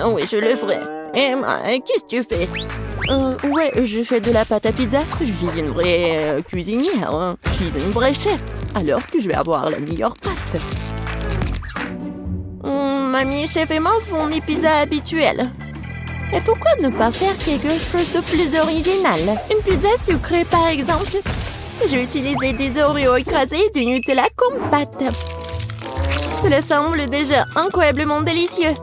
Oui, je le ferai. Emma, qu'est-ce que tu fais? Ouais, je fais de la pâte à pizza. Je suis une vraie cuisinière. Hein. Je suis une vraie chef. Alors que je vais avoir la meilleure pâte. Mamie, chef et moi font des pizzas habituelles. Et pourquoi ne pas faire quelque chose de plus original? Une pizza sucrée, par exemple. J'ai utilisé des Oreos écrasés et du Nutella comme pâte. Cela semble déjà incroyablement délicieux.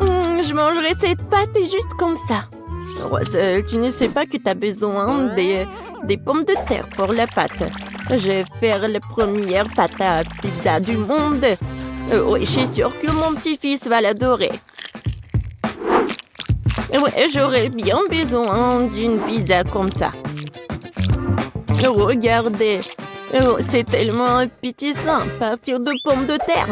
Je mangerai cette pâte juste comme ça. Rose, tu ne sais pas que tu as besoin des pommes de terre pour la pâte. Je vais faire la première pâte à pizza du monde. Oui, je suis sûre que mon petit-fils va l'adorer. Ouais, j'aurais bien besoin d'une pizza comme ça. Regardez, c'est tellement appétissant à partir de pommes de terre.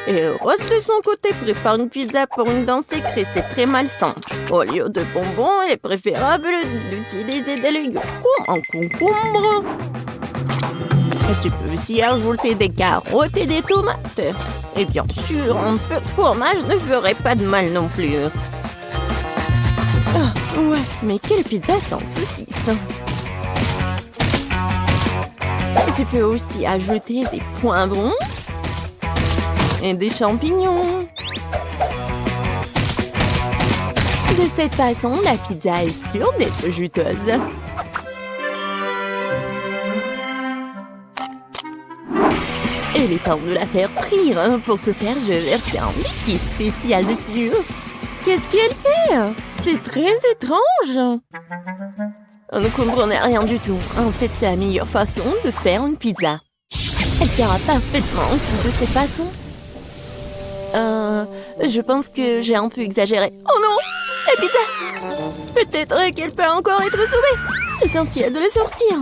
Et Rose, de son côté, prépare une pizza pour une dent secrète. C'est très malsain. Au lieu de bonbons, il est préférable d'utiliser des légumes comme un concombre. Et tu peux aussi ajouter des carottes et des tomates. Et bien sûr, un peu de fromage ne ferait pas de mal non plus. Ah, ouais, mais quelle pizza sans saucisse! Et tu peux aussi ajouter des poivrons et des champignons. De cette façon, la pizza est sûre d'être juteuse. Et il est temps de la faire frire. Pour ce faire, je vais verser un liquide spécial dessus. Qu'est-ce qu'elle fait? C'est très étrange. On ne comprenait rien du tout. En fait, c'est la meilleure façon de faire une pizza. Elle sera parfaitement cuite de cette façon. Je pense que j'ai un peu exagéré. Oh non! La pizza! Peut-être qu'elle peut encore être sauvée. Essentiel de la sortir.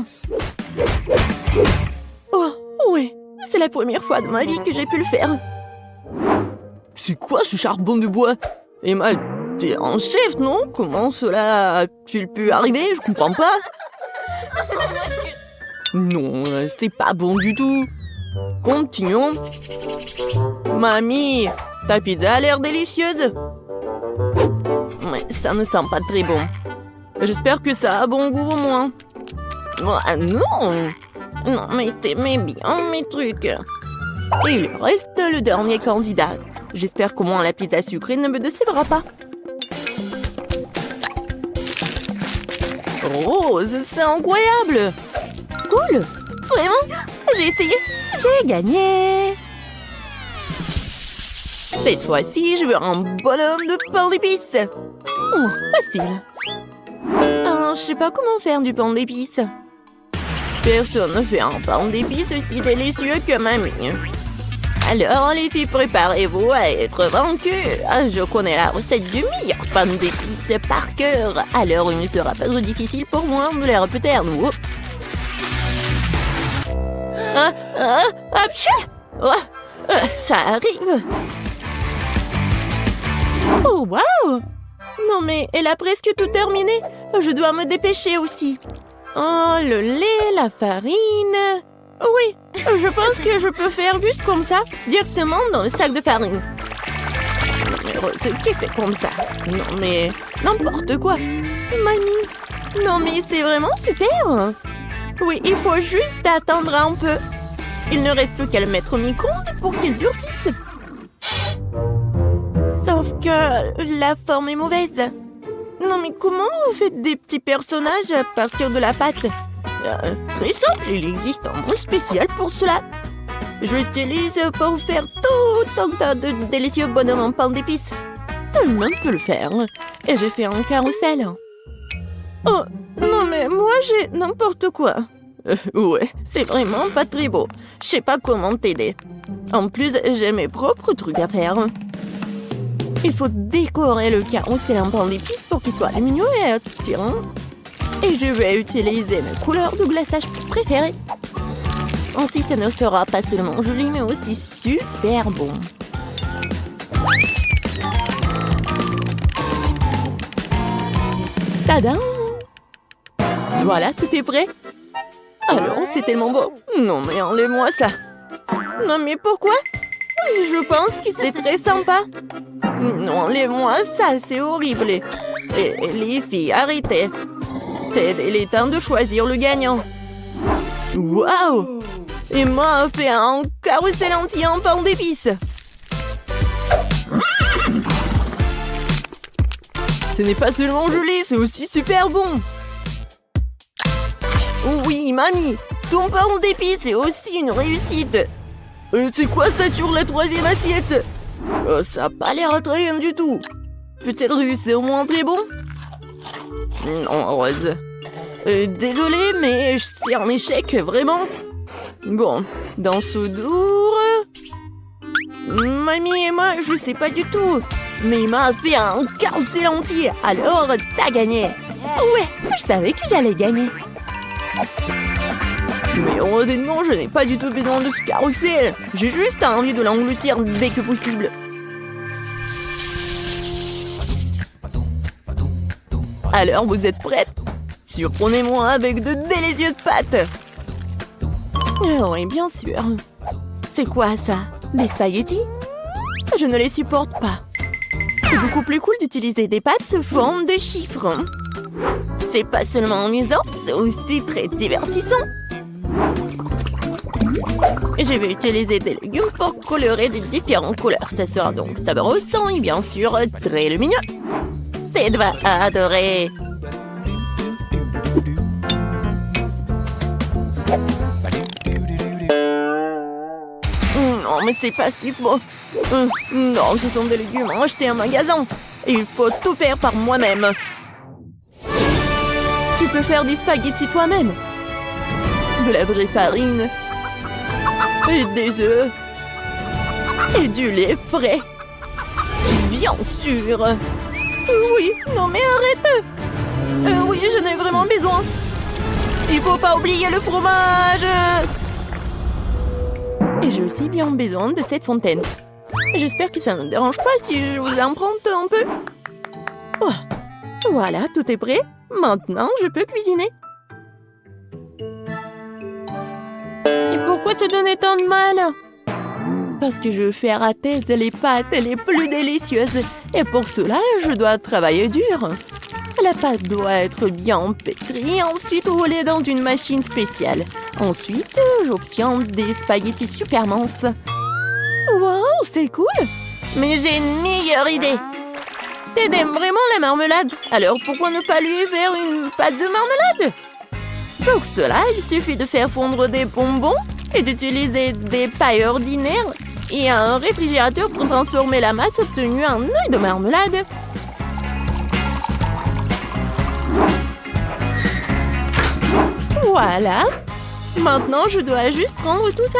Oh, oui. C'est la première fois de ma vie que j'ai pu le faire. C'est quoi ce charbon de bois? Emma, t'es un chef, non? Comment cela a-t-il pu arriver? Je comprends pas. Non, c'est pas bon du tout. Continuons. Mamie, ta pizza a l'air délicieuse. Mais ça ne sent pas très bon. J'espère que ça a bon goût au moins. Ah, non! Non, mais t'aimais bien mes trucs. Il reste le dernier candidat. J'espère qu'au moins la pizza sucrée ne me décevra pas. Rose, c'est incroyable! Cool! Vraiment? J'ai essayé! J'ai gagné! Cette fois-ci, je veux un bonhomme de pain d'épices! Oh, facile! Je sais pas comment faire du pain d'épices. Personne ne fait un pain d'épices aussi délicieux que mamie. Alors, les filles, préparez-vous à être vaincues. Je connais la recette du meilleur pain d'épices par cœur. Alors, il ne sera pas trop difficile pour moi de les répéter à nouveau. Ça arrive. Oh, waouh! Non mais, elle a presque tout terminé. Je dois me dépêcher aussi. Oh, le lait, la farine... Oui, je pense que je peux faire juste comme ça, directement dans le sac de farine. Mais Rose, qui fait comme ça? Non mais, n'importe quoi. Mamie, non mais c'est vraiment super. Oui, il faut juste attendre un peu. Il ne reste plus qu'à le mettre au micro-ondes pour qu'il durcisse. Sauf que la forme est mauvaise. Non mais comment vous faites des petits personnages à partir de la pâte? Très simple, il existe un mot spécial pour cela. Je l'utilise pour faire tout un tas de délicieux bonhommes en pain d'épices. Tout le monde peut le faire. Et j'ai fait un carrousel. Oh, non mais moi j'ai n'importe quoi. Ouais, c'est vraiment pas très beau. Je sais pas comment t'aider. En plus, j'ai mes propres trucs à faire. Il faut décorer le carrousel en pain d'épices pour qu'il soit lumineux et attirant. Et je vais utiliser mes couleurs de glaçage préférées. Ainsi, ce ne sera pas seulement joli, mais aussi super bon. Tadam! Voilà, tout est prêt. Alors, c'est tellement beau. Non, mais enlève-moi ça. Non, mais pourquoi? Je pense que c'est très sympa. Non, enlève-moi ça, c'est horrible. Et les filles, arrêtez. Il est temps de choisir le gagnant. Waouh! Emma a fait un carrousel entier en pain d'épices. Ce n'est pas seulement joli, c'est aussi super bon. Oui, mamie, ton pain d'épices est aussi une réussite. C'est quoi ça sur la troisième assiette? Ça n'a pas l'air très rien du tout. Peut-être que c'est au moins très bon? Non, Rose. Désolée, mais c'est un échec, vraiment. Bon, dans ce dour... Mamie et moi, je sais pas du tout. Mais il m'a fait un carrousel entier, alors t'as gagné. Ouais, je savais que j'allais gagner. Mais honnêtement, je n'ai pas du tout besoin de ce carrousel. J'ai juste envie de l'engloutir dès que possible. Alors, vous êtes prêtes? Surprenez-moi avec de délicieuses pâtes. Oui, bien sûr. C'est quoi ça? Des spaghettis? Je ne les supporte pas. C'est beaucoup plus cool d'utiliser des pâtes sous forme de chiffres. C'est pas seulement amusant, c'est aussi très divertissant. Je vais utiliser des légumes pour colorer de différentes couleurs. Ça sera donc sabrosant et bien sûr très lumineux. Ted va adorer. Non, mais c'est pas ce qu'il faut. Non, ce sont des légumes achetés en magasin. Il faut tout faire par moi-même. Tu peux faire des spaghettis toi-même. De la vraie farine. Et des œufs. Et du lait frais. Bien sûr. Oui, non mais arrête. Oui, j'en ai vraiment besoin. Il faut pas oublier le fromage. Et j'ai aussi bien besoin de cette fontaine. J'espère que ça ne dérange pas si je vous l'emprunte un peu. Oh, voilà, tout est prêt. Maintenant, je peux cuisiner. Et pourquoi se donner tant de mal? Parce que je veux faire à tête les pâtes les plus délicieuses. Et pour cela, je dois travailler dur. La pâte doit être bien pétrie, ensuite roulée dans une machine spéciale. Ensuite, j'obtiens des spaghettis super minces. Wow, c'est cool! Mais j'ai une meilleure idée. Ted aime vraiment la marmelade. Alors pourquoi ne pas lui faire une pâte de marmelade? Pour cela, il suffit de faire fondre des bonbons et d'utiliser des pailles ordinaires et un réfrigérateur pour transformer la masse obtenue en œuf de marmelade. Voilà. Maintenant, je dois juste prendre tout ça.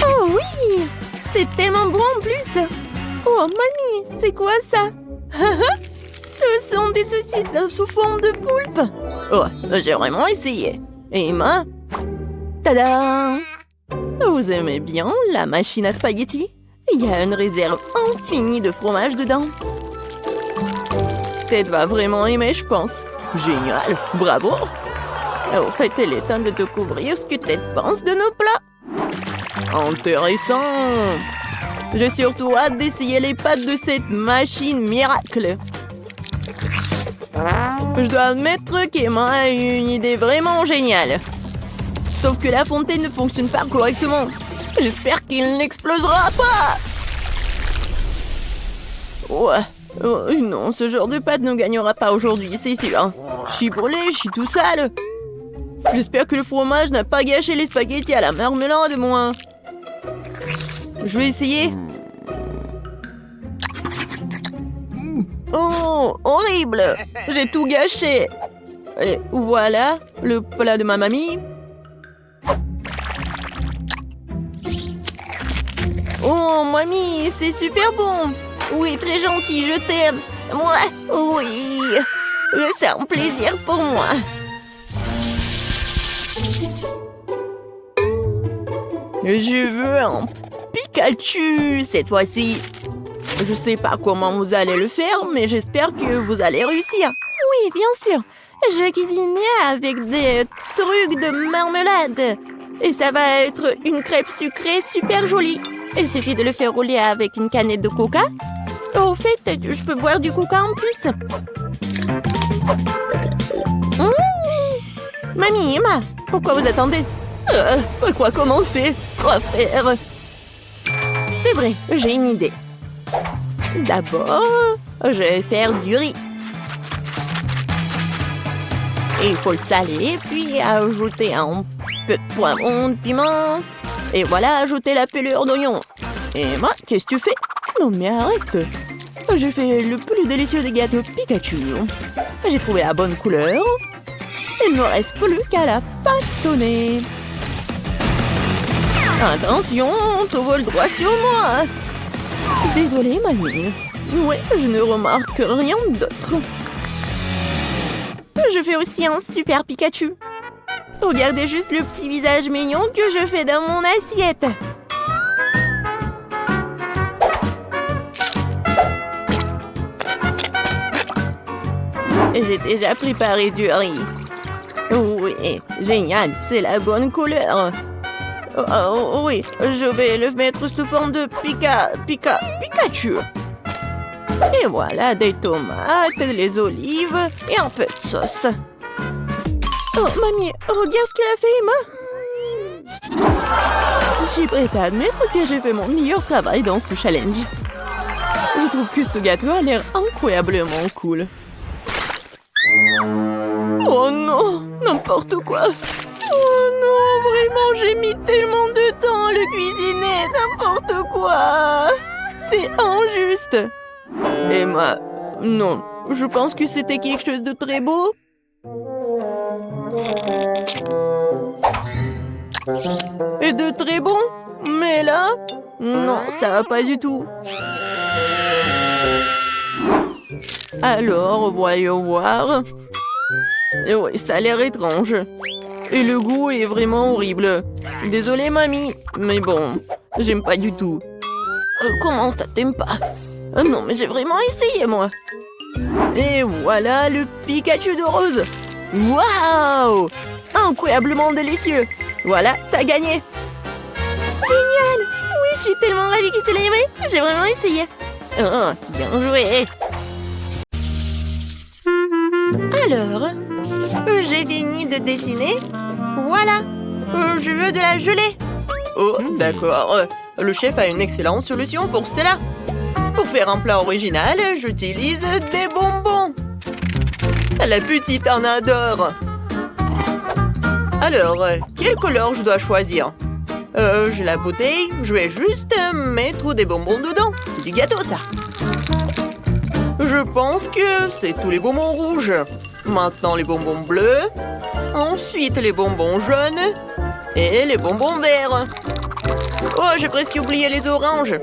Oh oui! C'est tellement bon en plus! Oh, mamie, c'est quoi ça? Ce sont des saucisses sous forme de poulpe. Oh, j'ai vraiment essayé. Et Emma? Tada! Vous aimez bien la machine à spaghettis? Il y a une réserve infinie de fromage dedans. Ted va vraiment aimer, je pense. Génial, bravo! Au fait, il est temps de te couvrir ce que Ted pense de nos plats. Intéressant! J'ai surtout hâte d'essayer les pâtes de cette machine miracle. Je dois admettre qu'Emma a eu une idée vraiment géniale. Sauf que la fontaine ne fonctionne pas correctement. J'espère qu'il n'explosera pas! Ouais. Oh, non, ce genre de pâte ne gagnera pas aujourd'hui, c'est sûr. Je suis brûlée, je suis tout sale. J'espère que le fromage n'a pas gâché les spaghettis à la marmelade, moi. Je vais essayer. Oh, horrible! J'ai tout gâché. Et voilà, le plat de ma mamie. Oh, mamie, c'est super bon. Oui, très gentil, je t'aime. Moi, oui. C'est un plaisir pour moi. Je veux un Pikachu cette fois-ci. Je sais pas comment vous allez le faire, mais j'espère que vous allez réussir. Oui, bien sûr. Je vais cuisiner avec des trucs de marmelade. Et ça va être une crêpe sucrée super jolie. Il suffit de le faire rouler avec une canette de coca. Au fait, je peux boire du coca en plus. Mamie, Emma, pourquoi vous attendez? Par quoi commencer? Quoi faire? C'est vrai, j'ai une idée. D'abord, je vais faire du riz. Il faut le saler, puis ajouter un peu de poivron, de piment. Et voilà, ajouter la pelure d'oignon. Emma, qu'est-ce que tu fais? Non mais arrête. J'ai fait le plus délicieux des gâteaux Pikachu. J'ai trouvé la bonne couleur. Il ne me reste plus qu'à la façonner. Attention, tout vole droit sur moi. Désolée, mamie. Ouais, je ne remarque rien d'autre. Je fais aussi un super Pikachu. Regardez juste le petit visage mignon que je fais dans mon assiette. J'ai déjà préparé du riz. Oui, génial, c'est la bonne couleur. Oh, oui, je vais le mettre sous forme de Pikachu. Et voilà, des tomates, des olives et un peu de sauce. Oh, mamie, regarde ce qu'elle a fait, Emma. Je suis prête à admettre que j'ai fait mon meilleur travail dans ce challenge. Je trouve que ce gâteau a l'air incroyablement cool. Oh non, n'importe quoi. Oh non, vraiment, j'ai mis tellement de temps à le cuisiner, n'importe quoi. C'est injuste. Emma, non, je pense que c'était quelque chose de très beau. Et de très bon, mais là, non, ça va pas du tout. Alors, voyons voir. Et oui, ça a l'air étrange. Et le goût est vraiment horrible. Désolée, mamie, mais bon, j'aime pas du tout. Comment ça, t'aimes pas? Non, mais j'ai vraiment essayé, moi. Et voilà le Pikachu de rose. Waouh! Incroyablement délicieux. Voilà, t'as gagné. Génial! Oui, je suis tellement ravie que tu l'aies aimé. J'ai vraiment essayé. Oh, bien joué. Alors, j'ai fini de dessiner. Voilà, je veux de la gelée. Oh, d'accord. Le chef a une excellente solution pour cela. Pour faire un plat original, j'utilise des bonbons. La petite en adore. Alors, quelle couleur je dois choisir? J'ai la bouteille, je vais juste mettre des bonbons dedans. C'est du gâteau, ça. Je pense que c'est tous les bonbons rouges. Maintenant, les bonbons bleus. Ensuite, les bonbons jaunes. Et les bonbons verts. Oh, j'ai presque oublié les oranges.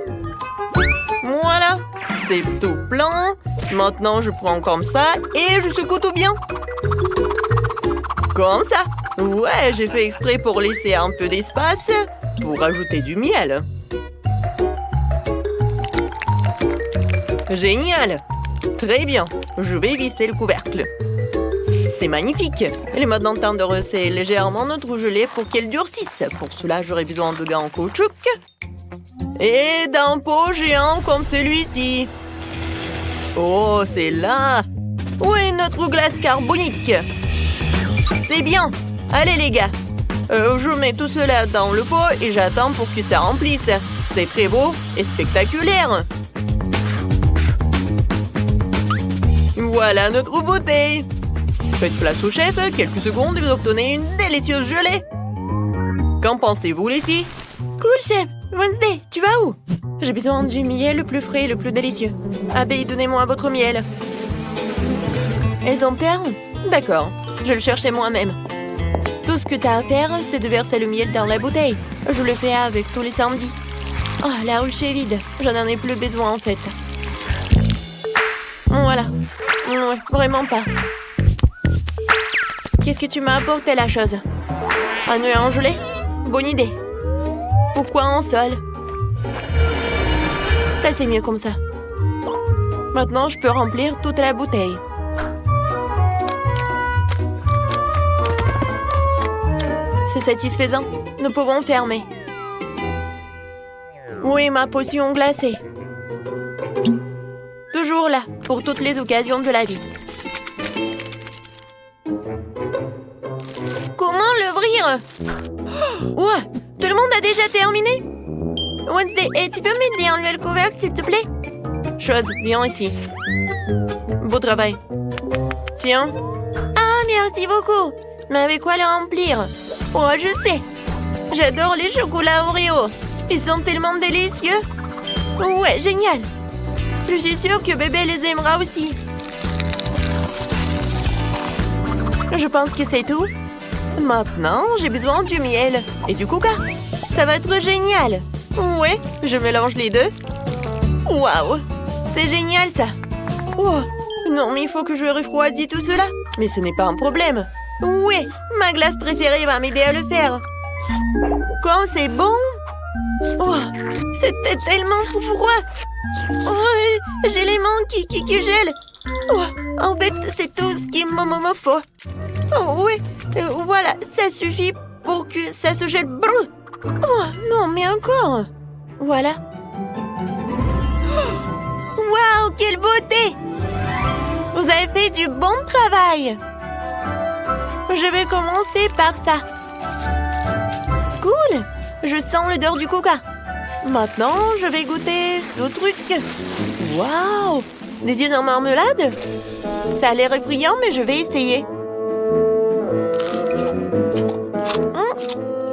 Voilà, c'est tout plein. Maintenant, je prends comme ça et je secoue tout bien. Comme ça. Ouais, j'ai fait exprès pour laisser un peu d'espace pour ajouter du miel. Génial. Très bien. Je vais visser le couvercle. C'est magnifique. Il est maintenant temps de resserrer légèrement notre gelée pour qu'elle durcisse. Pour cela, j'aurai besoin de gants en caoutchouc et d'un pot géant comme celui-ci. Oh, c'est là. Où est notre glace carbonique? C'est bien. Allez, les gars. Je mets tout cela dans le pot et j'attends pour que ça remplisse. C'est très beau et spectaculaire. Voilà notre bouteille. Faites place au chef, quelques secondes et vous obtenez une délicieuse gelée. Qu'en pensez-vous, les filles? Cool, chef. Wednesday, tu vas où? J'ai besoin du miel le plus frais et le plus délicieux. Abeille, donnez-moi votre miel. Elles en perdent? D'accord, je le cherchais moi-même. Tout ce que t'as à faire, c'est de verser le miel dans la bouteille. Je le fais avec tous les samedis. Oh, la ruche est vide. Je n'en ai plus besoin, en fait. Voilà. Ouais, vraiment pas. Qu'est-ce que tu m'as apporté, la chose? Un œuf en gelée? Bonne idée. Pourquoi en sol? Ça, c'est mieux comme ça. Maintenant, je peux remplir toute la bouteille. C'est satisfaisant. Nous pouvons fermer. Oui, ma potion glacée. Toujours là, pour toutes les occasions de la vie. Comment l'ouvrir? Ouah, tout le monde a déjà terminé? Wednesday, tu peux m'aider à enlever le couvercle, s'il te plaît? Chose, viens ici. Beau travail. Tiens. Ah, merci beaucoup. Mais avec quoi le remplir? Oh, je sais. J'adore les chocolats Oreo. Ils sont tellement délicieux. Ouais, génial. Je suis sûre que bébé les aimera aussi. Je pense que c'est tout. Maintenant, j'ai besoin du miel et du coca. Ça va être génial. Ouais, je mélange les deux. Waouh, c'est génial ça. Oh, non, mais il faut que je refroidisse tout cela. Mais ce n'est pas un problème. Ouais, ma glace préférée va m'aider à le faire. Quand c'est bon. Oh, c'était tellement froid. Oh, j'ai les mains qui gèlent. Oh, en fait, c'est tout ce qu'il me faut. Oh, oui, voilà, ça suffit pour que ça se gèle. Brrr. Oh, non, mais encore. Voilà. Waouh, quelle beauté! Vous avez fait du bon travail. Je vais commencer par ça. Cool. Je sens l'odeur du coca. Maintenant, je vais goûter ce truc. Waouh! Des yeux en marmelade? Ça a l'air effrayant, mais je vais essayer.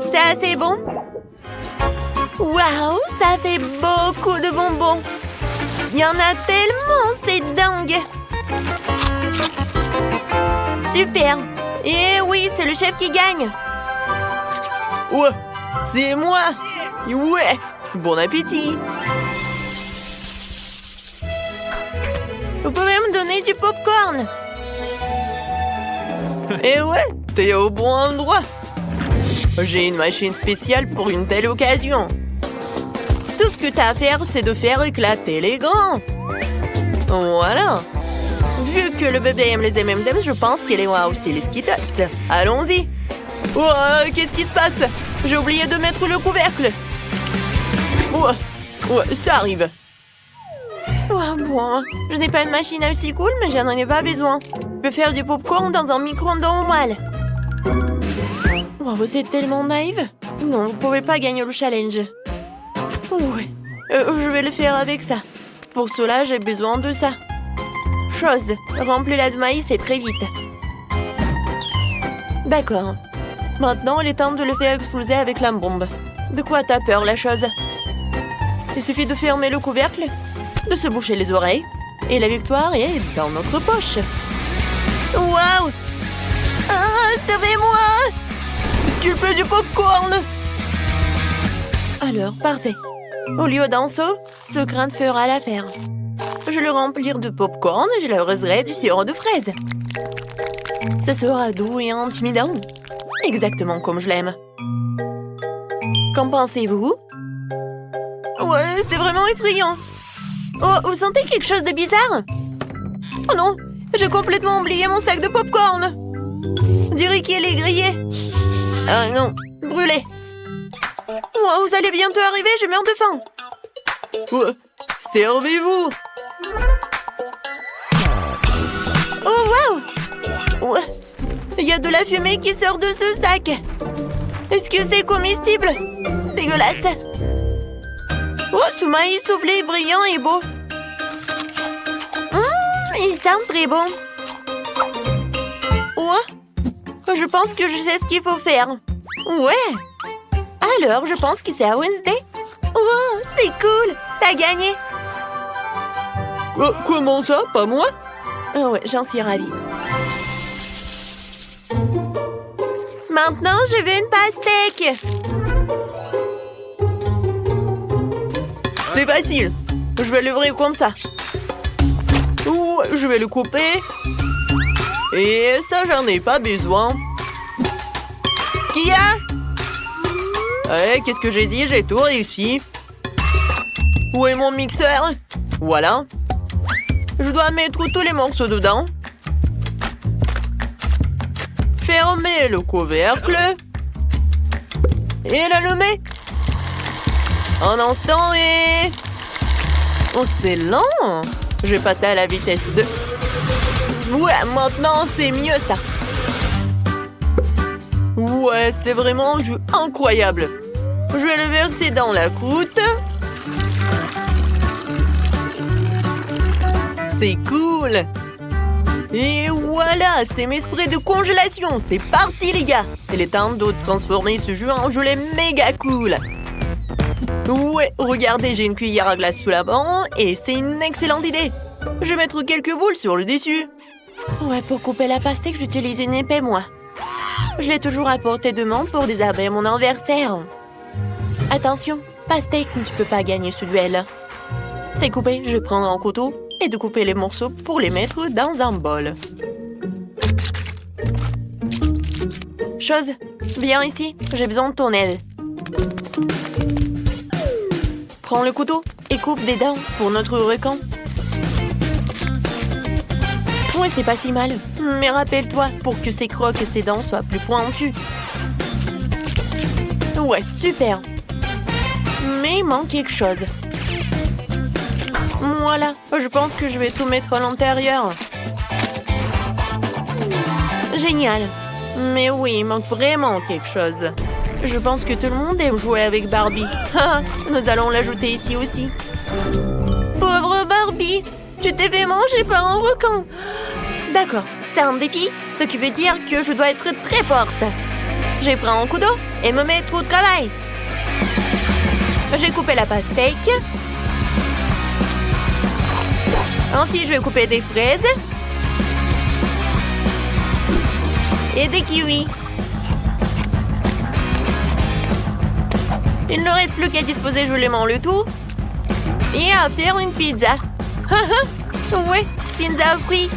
C'est assez bon. Waouh, ça fait beaucoup de bonbons. Il y en a tellement, c'est dingue. Super. Et oui, c'est le chef qui gagne. Ouais, c'est moi. Ouais, bon appétit. Vous pouvez me donner du popcorn? Et ouais, t'es au bon endroit. J'ai une machine spéciale pour une telle occasion. Tout ce que t'as à faire, c'est de faire éclater les grands. Voilà. Vu que le bébé aime les M&M's, je pense qu'il aimera aussi les Skittles. Allons-y. Oh, qu'est-ce qui se passe? J'ai oublié de mettre le couvercle. Ouais, ça arrive. Oh, bon, je n'ai pas une machine aussi cool, mais j'en ai pas besoin. Je peux faire du popcorn dans un micro-ondes normal. Oh, vous êtes tellement naïve. Non, vous pouvez pas gagner le challenge. Ouais, je vais le faire avec ça. Pour cela, j'ai besoin de ça. Chose, remplis-la de maïs et très vite. D'accord. Maintenant, il est temps de le faire exploser avec la bombe. De quoi t'as peur, la chose? Il suffit de fermer le couvercle, de se boucher les oreilles, et la victoire est dans notre poche. Waouh! Ah, sauvez-moi! Est-ce qu'il plaît du popcorn? Alors, parfait. Au lieu d'un seau, ce grain fera l'affaire. Je le remplir de popcorn et je l'arroserai du sirop de fraise. Ce sera doux et intimidant. Exactement comme je l'aime. Qu'en pensez-vous? Ouais, c'est vraiment effrayant. Oh, vous sentez quelque chose de bizarre? Oh non, j'ai complètement oublié mon sac de popcorn. On dirait qu'il est grillé. Ah non, brûlé. Oh, vous allez bientôt arriver, je meurs de faim. Ouais, servez-vous. Oh, waouh! Ouais, il y a de la fumée qui sort de ce sac. Est-ce que c'est comestible? Dégueulasse. Oh, ce maïs soufflé, brillant et beau. Il sent très bon. Ouais, je pense que je sais ce qu'il faut faire. Ouais. Alors, je pense que c'est à Wednesday. Oh, c'est cool. T'as gagné. Comment ça? Pas moi? Oh ouais, j'en suis ravie. Maintenant, je veux une pastèque. C'est facile. Je vais l'ouvrir comme ça. Ouh, je vais le couper. Et ça, j'en ai pas besoin. Qui a? Qu'est-ce que j'ai dit? J'ai tout réussi. Où est mon mixeur? Voilà. Je dois mettre tous les morceaux dedans. Fermer le couvercle. Et l'allumer. Un instant et... Oh, c'est lent. Je vais passer à la vitesse 2. Ouais, maintenant, c'est mieux, ça. Ouais, c'est vraiment un jus incroyable. Je vais le verser dans la croûte. C'est cool. Et voilà, c'est mes sprays de congélation. C'est parti, les gars. Il est temps de transformer ce jus en gelée méga cool. Ouais, regardez, j'ai une cuillère à glace sous la banc et c'est une excellente idée. Je vais mettre quelques boules sur le dessus. Ouais, pour couper la pastèque, j'utilise une épée, moi. Je l'ai toujours à portée de main pour désarmer mon adversaire. Attention, pastèque, tu peux pas gagner ce duel. C'est coupé, je vais prendre un couteau et de couper les morceaux pour les mettre dans un bol. Chose, viens ici, j'ai besoin de ton aide. Prends le couteau et coupe des dents pour notre requin. Ouais, c'est pas si mal. Mais rappelle-toi, pour que ses crocs et ses dents soient plus pointues. Ouais, super. Mais il manque quelque chose. Voilà, je pense que je vais tout mettre à l'intérieur. Génial. Mais oui, il manque vraiment quelque chose. Je pense que tout le monde aime jouer avec Barbie. Nous allons l'ajouter ici aussi. Pauvre Barbie, tu t'es fait manger par un requin. D'accord, c'est un défi, ce qui veut dire que je dois être très forte. Je prends un couteau et me mettre au travail. J'ai coupé la pastèque. Ensuite, je vais couper des fraises. Et des kiwis. Il ne reste plus qu'à disposer joliment le tout. Et à faire une pizza. Ouais, pizza aux fruits.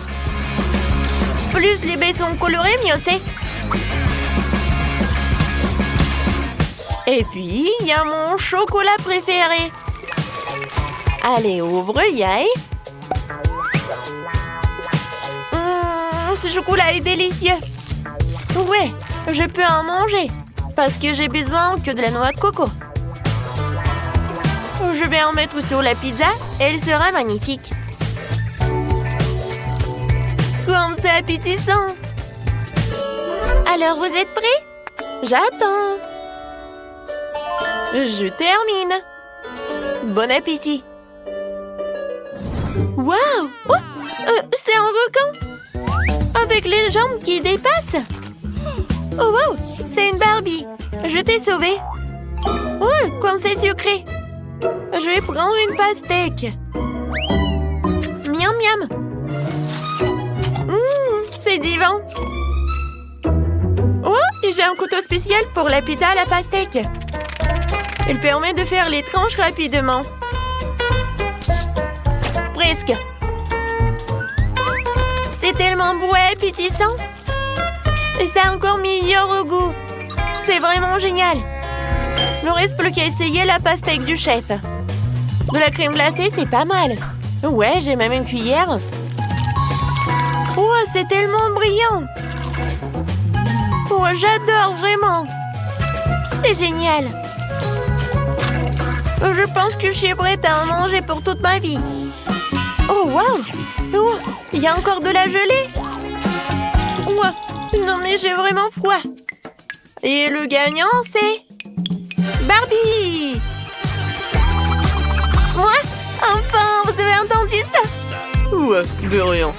Plus les baies sont colorées, mieux c'est. Et puis, il y a mon chocolat préféré. Allez, ouvre, yaï. Ce chocolat est délicieux. Ouais, je peux en manger. Parce que j'ai besoin que de la noix de coco. Je vais en mettre sur la pizza et elle sera magnifique. Comme c'est appétissant. Alors, vous êtes prêts? J'attends. Je termine. Bon appétit. Waouh! Oh, c'est un requin avec les jambes qui dépassent. Oh wow! C'est une Barbie. Je t'ai sauvée. Oh, comme c'est sucré. Je vais prendre une pastèque. Miam miam. C'est divin. Oh, et j'ai un couteau spécial pour la pizza à la pastèque. Il permet de faire les tranches rapidement. Presque. C'est tellement beau et appétissant. Et c'est encore meilleur au goût. C'est vraiment génial. Il ne reste plus qu'à essayer la pastèque du chef. De la crème glacée, c'est pas mal. Ouais, j'ai même une cuillère. Oh, c'est tellement brillant. Oh, j'adore vraiment. C'est génial. Je pense que je suis prête à en manger pour toute ma vie. Oh, wow! Oh, il y a encore de la gelée. Oh, non, mais j'ai vraiment froid. Et le gagnant, c'est... Barbie! Moi? Enfin, vous avez entendu ça? Ouais, de rien.